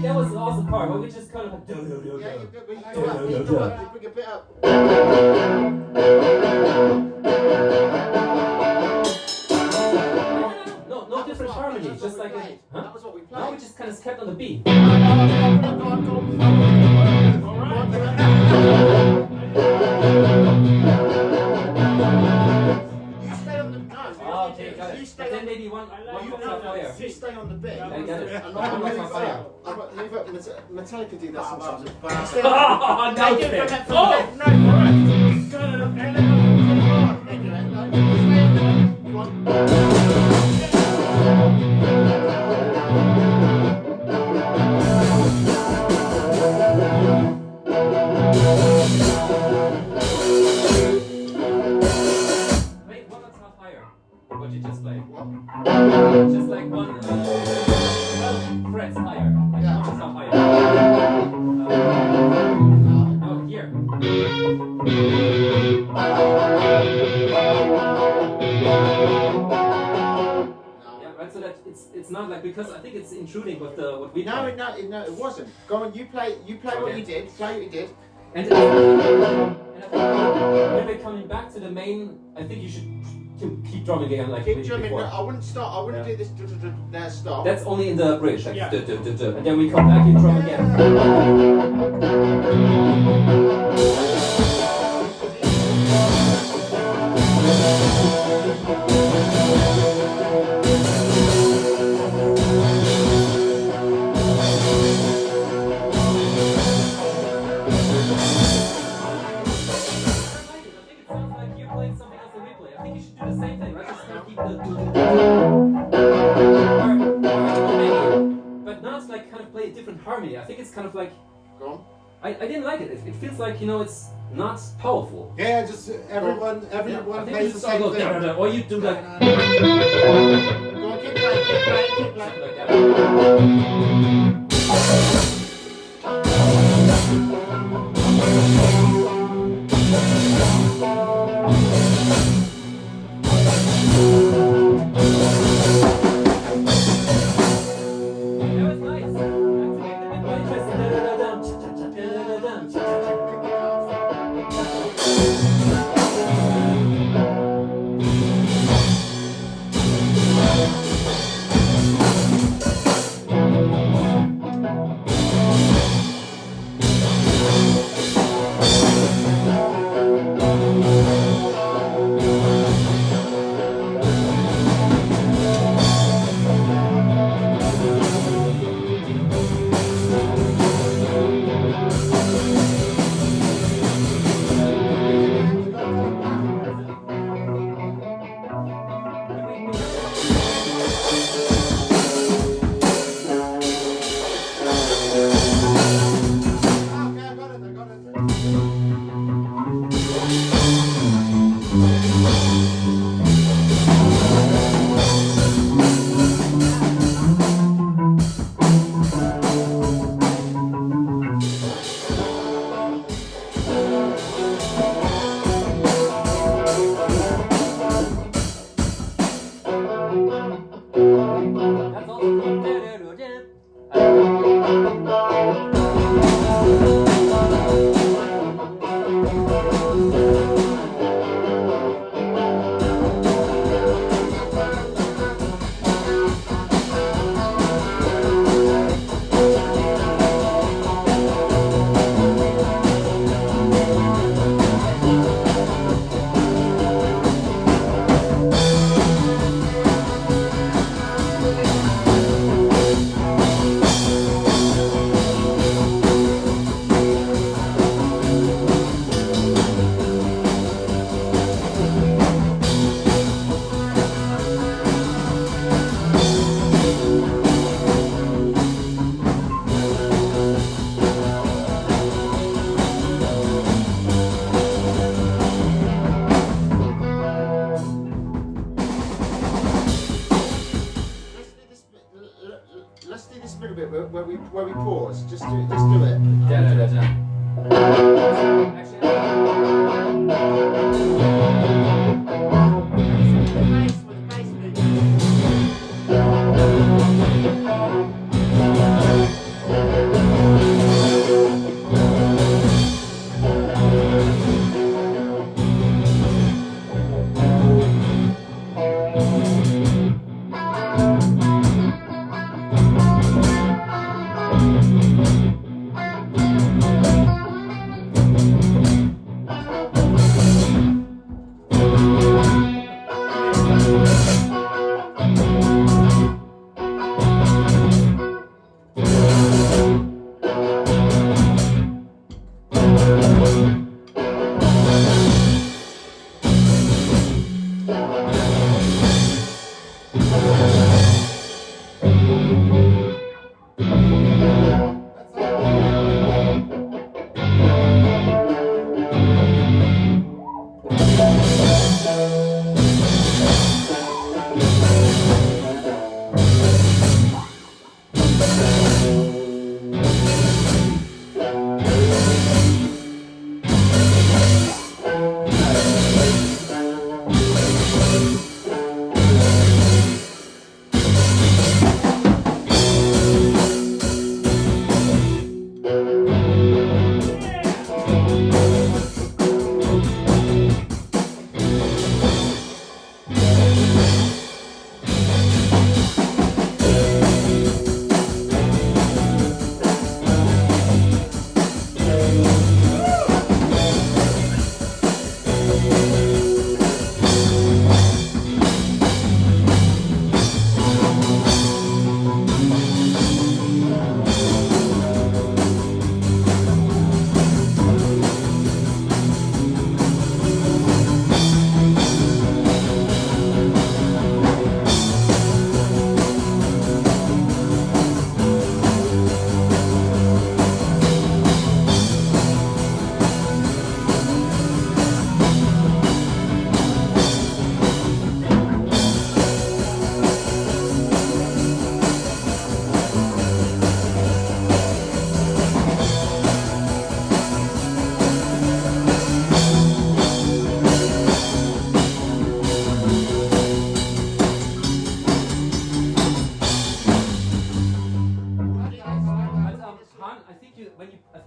That was the awesome part, where we just kind of like, Yeah, you bring it up. no different harmonies, just like a, That was what we played. now we just kind of kept on the beat. You stay on the Oh, okay, got You it. stay But then on maybe one you more fire. You stay on the bit. I get it. And One more fire. Metallica do that sometimes. Oh, no, Take it fair. from that. No, correct. Wait, one octave higher. What you just played. Just like one 12 frets higher. Like Yeah. one octave higher. No, here. Yeah, right. So that it's not like, because I think it's intruding with the what we No, play. no, it wasn't. Go on, you play what Okay. you did. Play what you did. And I think when we're coming back to the main, I think you should keep drumming again like we Keep did drumming. before. No, I wouldn't start. I wouldn't Yeah. do this. Now stop. That's only in the bridge, like Yeah. and then we come back, you drum again. But now it's like kind of play a different harmony. I think it's kind of like, Go on. I didn't like it. It feels like, it's not powerful. Yeah, just everyone I plays think the it's just like, same thing. or you do like, Go on. Keep playing. Keep playing. Keep playing. something like that. That was nice. Actually, a bit more interesting. bit where we pause. Just do it. Actually, Nice with the bass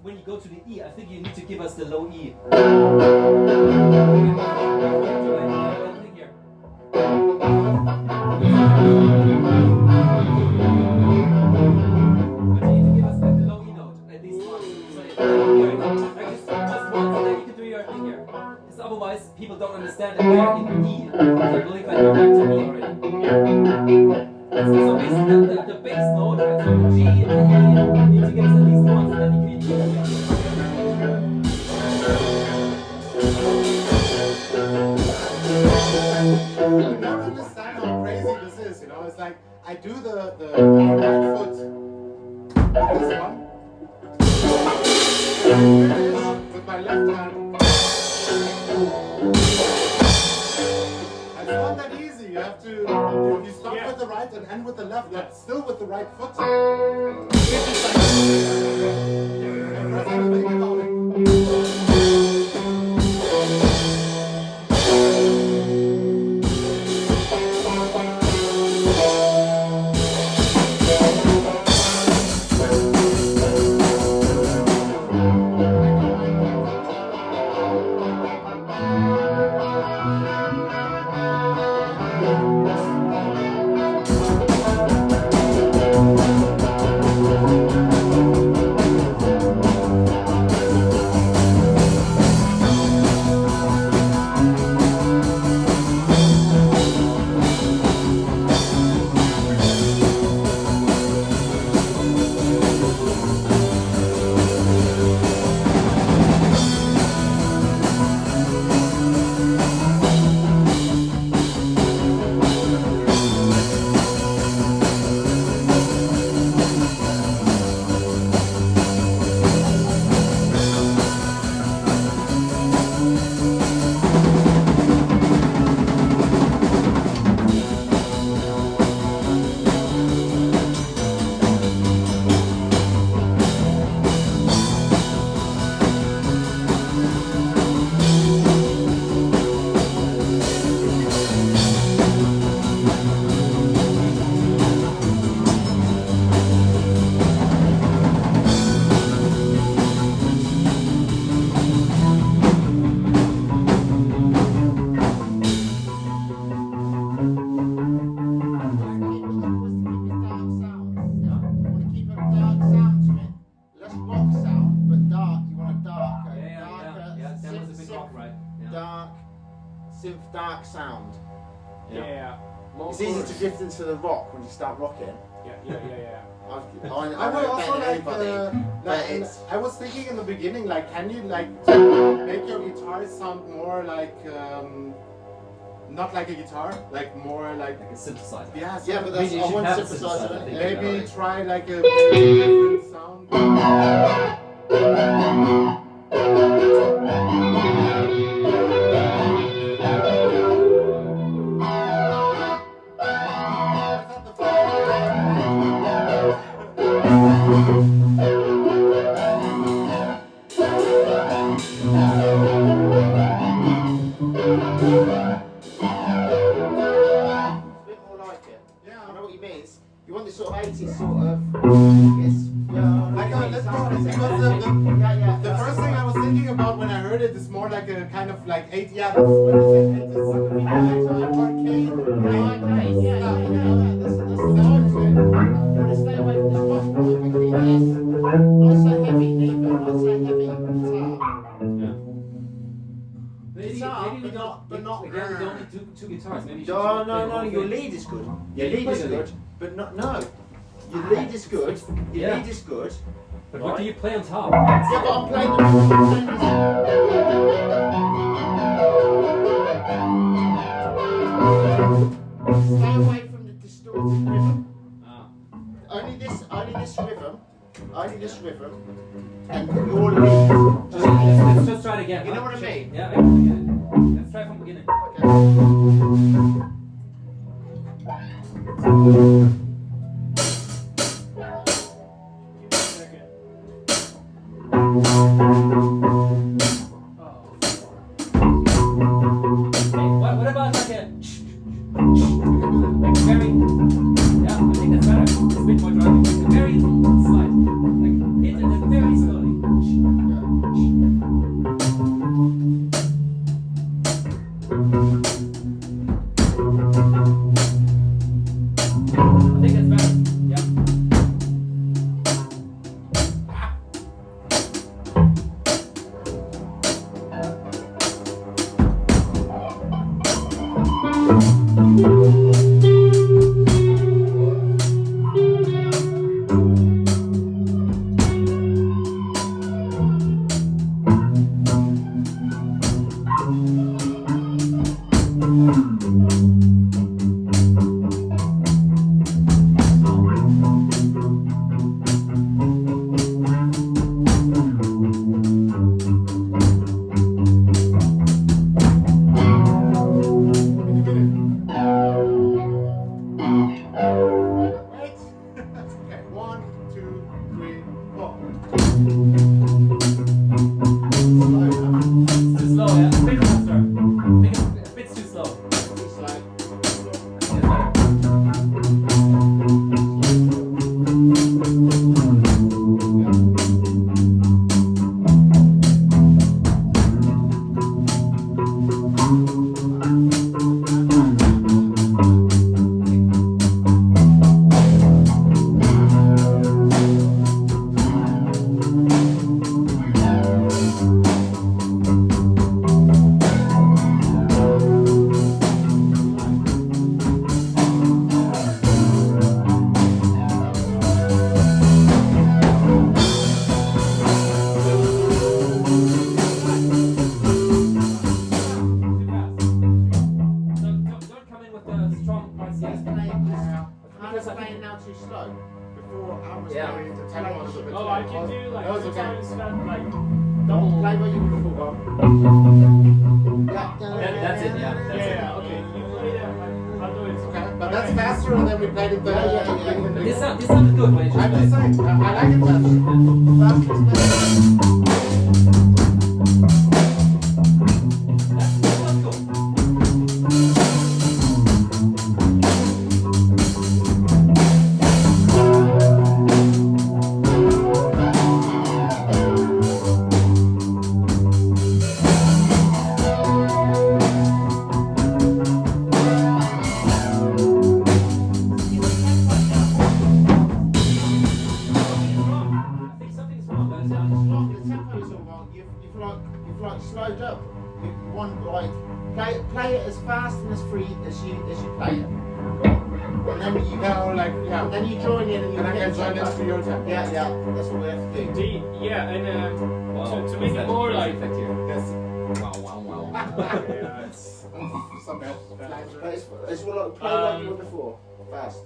when you go to the E, I think you need to give us the low E. Otherwise, people don't understand that we're in E. They believe that we're back to E already. So basically, the bass note, right? So the G and the E, you need to get us at least once, and then you can You don't understand how crazy this is, you know? It's like, I do the right foot with this one, finish with my left hand. It's not that easy. You have to, you start with the right and end with the left, but still with the right foot. drift into the rock when you start rocking. Yeah. I I know would better also than like, anybody, but it's I was thinking in the beginning, like, can you like make your guitar sound more like, not like a guitar, like more like, Like a synthesizer. yeah, yeah, but that's Maybe you I should want have a synthesizer. synthesizer. anything, maybe you know. try like a different sound. It's a bit more like it. Yeah. I know what you mean. You want this sort of 80s sort of. Yes. Yeah. Like let's go, Sounds like because yeah. the first thing I was thinking about when I heard it is more like a kind of like eight. Yeah, that's what it is. Arcade. That's the vibe to it. You want to stay away from this rock vibe with this. Not so heavy neither. Not so heavy guitar. Yeah. Guitar, Maybe we but not- but not- Again, we don't need two guitars. Maybe you should No, play the no, whole your thing. lead is good. Your lead is good, but not no. Your lead is good. Your Yeah. lead is good. But what do you play on top? Yeah, but I'm playing Stay away from the distorted rhythm. Ah. Only this rhythm, and your lead. Let's just try it again. You know huh? what I mean? Yeah, from the beginning. Let's try from the beginning. Okay. Give me a second. Hey, what about like a like very yeah, I think that's better. It's a bit more driving. Like a very slight. Like hit it very slowly. I think that's better. Yeah. Wait. Okay, 1, 2, 3, 4. Too slow, yeah. A bit faster. I think it's a bit too slow. That's better. Too fast. Don't come in with the strong parts yet. How's playing now too slow? Before I was Yeah. playing The tempo was a bit Oh, I can do like That was two okay. times fast, like Don't double. play what you would full on. That's it, yeah. That's it. Yeah, okay. You play that. I'll do it. Okay, but that's faster than we played it. But this sounded good when it I'm just just saying, I like it faster. Fast is better. That's cool. I think something's wrong. The tempo's all wrong. You've like slowed up. You want like play it as fast and as free as you play it. And then you No, like, yeah. and then you join in and you And I hit can the join tempo. into your tempo. Yeah, that's what we have to do. And Wow. to make it more like effect here. Yes. Wow, wow, wow. yeah, it's Some bad. But it's what like play like you were before. Fast.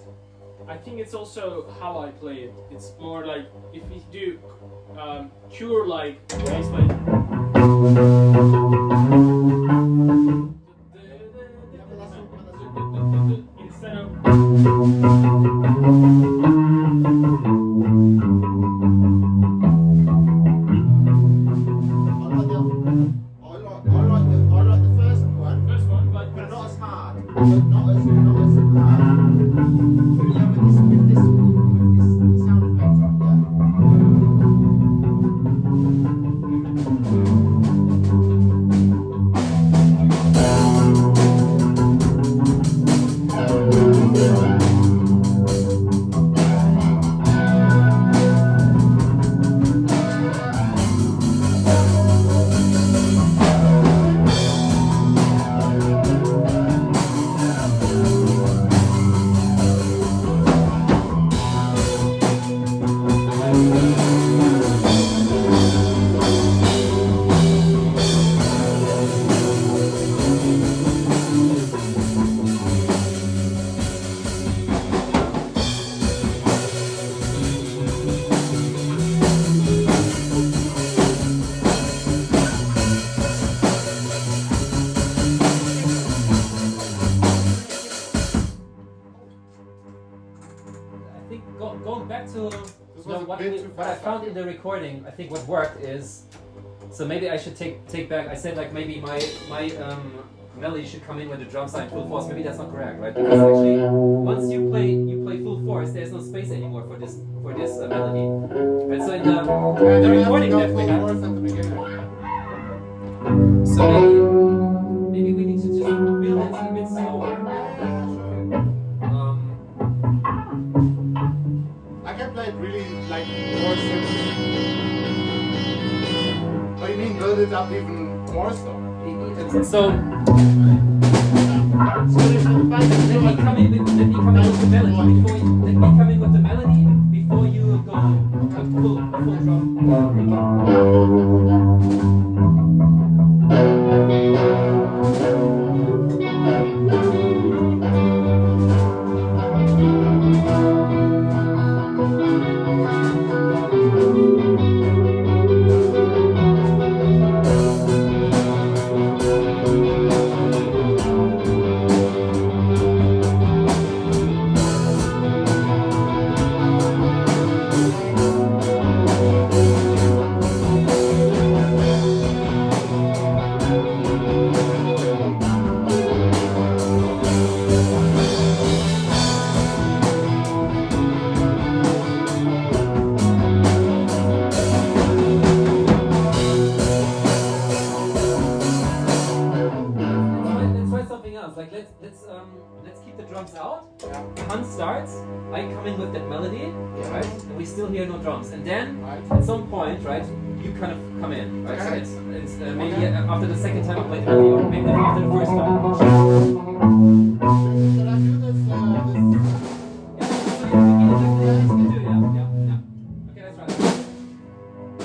I think it's also how I play it. It's more like if we do pure like bass like instead of I like the first one, first one, but not as hard. Not as hard. With this sound effect on, yeah. I think going back to This was a what, bit too what I fast. found in the recording, I think what worked is, so maybe I should take back. I said like maybe my melody should come in with the drums are in full force. Maybe that's not correct, right? Because actually, once you play full force, there's no space anymore for this melody. And so in the recording that we had, At the beginning. so maybe we need to just build it a bit slower. I can play it really like more simple. What do you mean build it up even more so? So So it's the bass. let me come in with the melody before you, let me come in with the melody before you go full drum. Let's try something else. Like let's keep the drums out. Hunt starts. I come in with that melody, right? And we still hear no drums. And then Right. at some point, right, you kind of come in, right? So Okay. it's maybe after the second time I play the melody, or maybe after the first time. Should I do this? Yeah, so you can do, yeah. Okay, let's try that.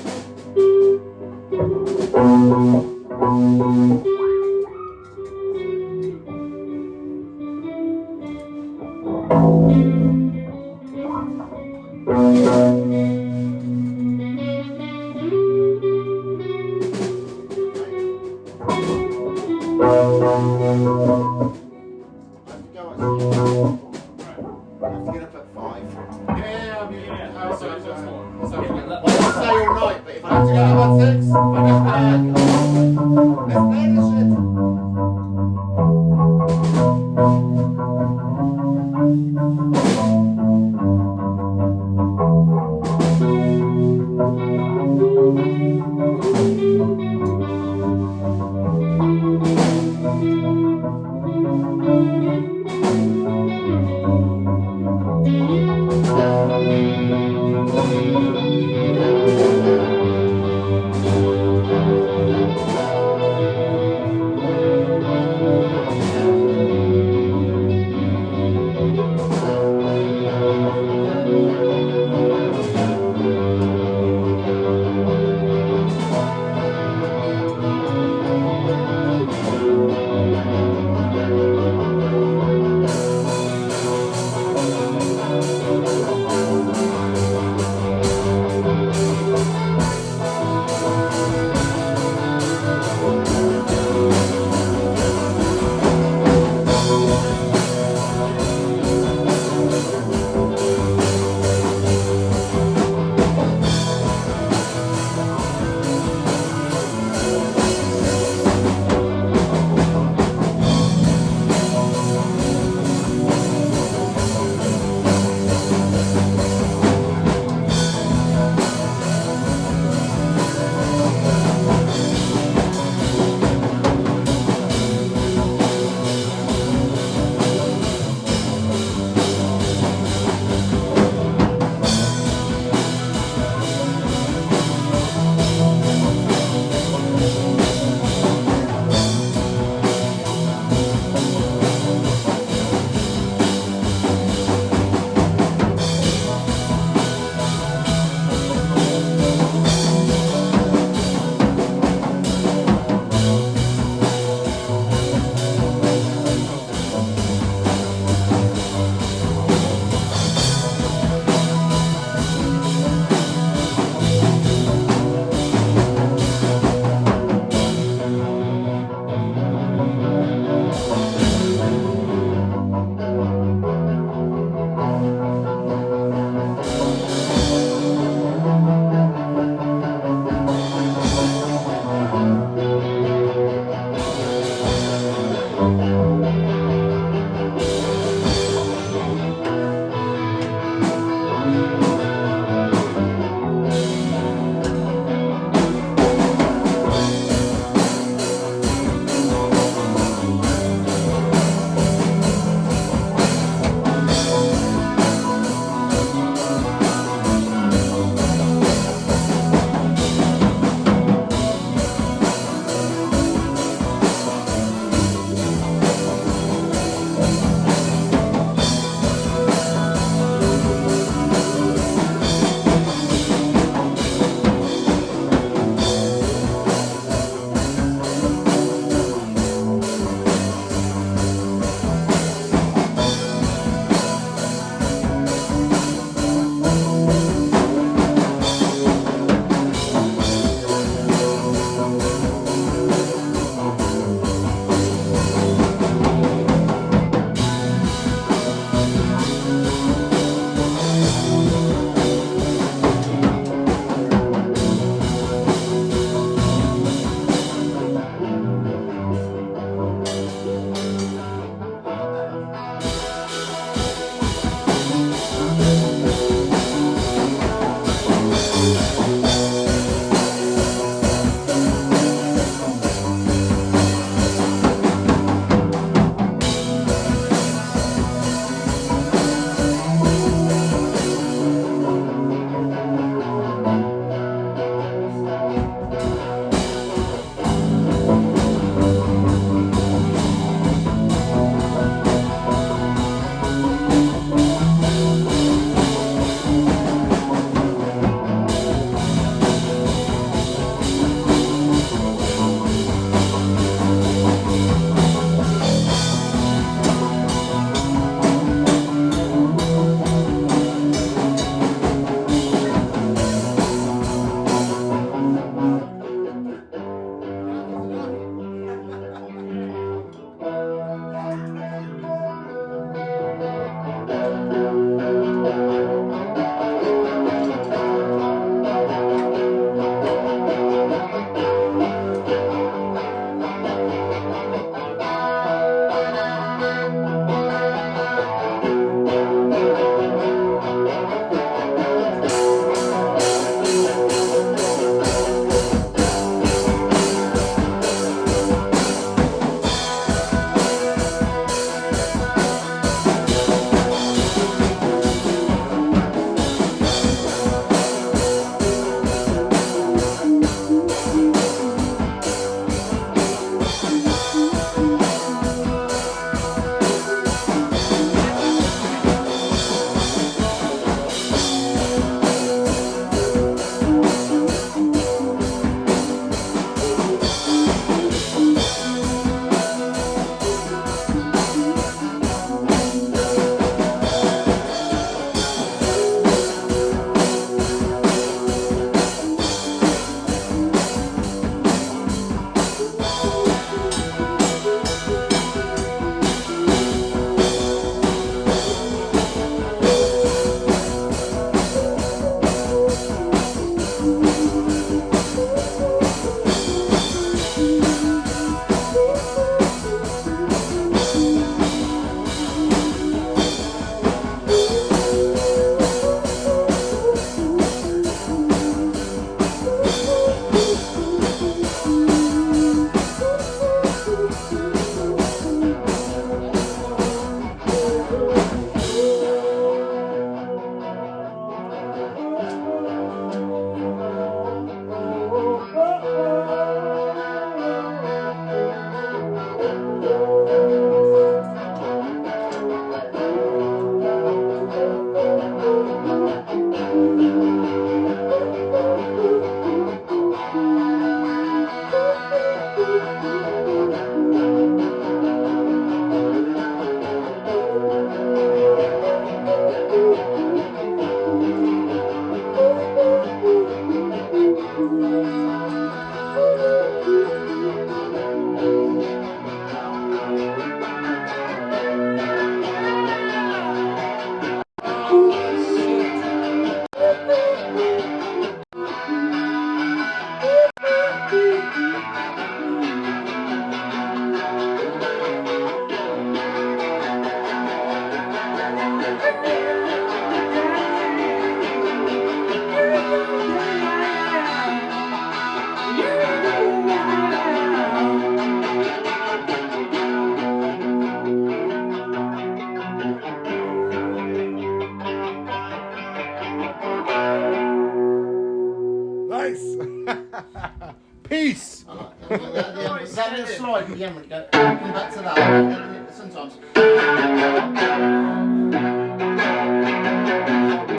Peace. That little slide at the end when you go, come back to that. Sometimes.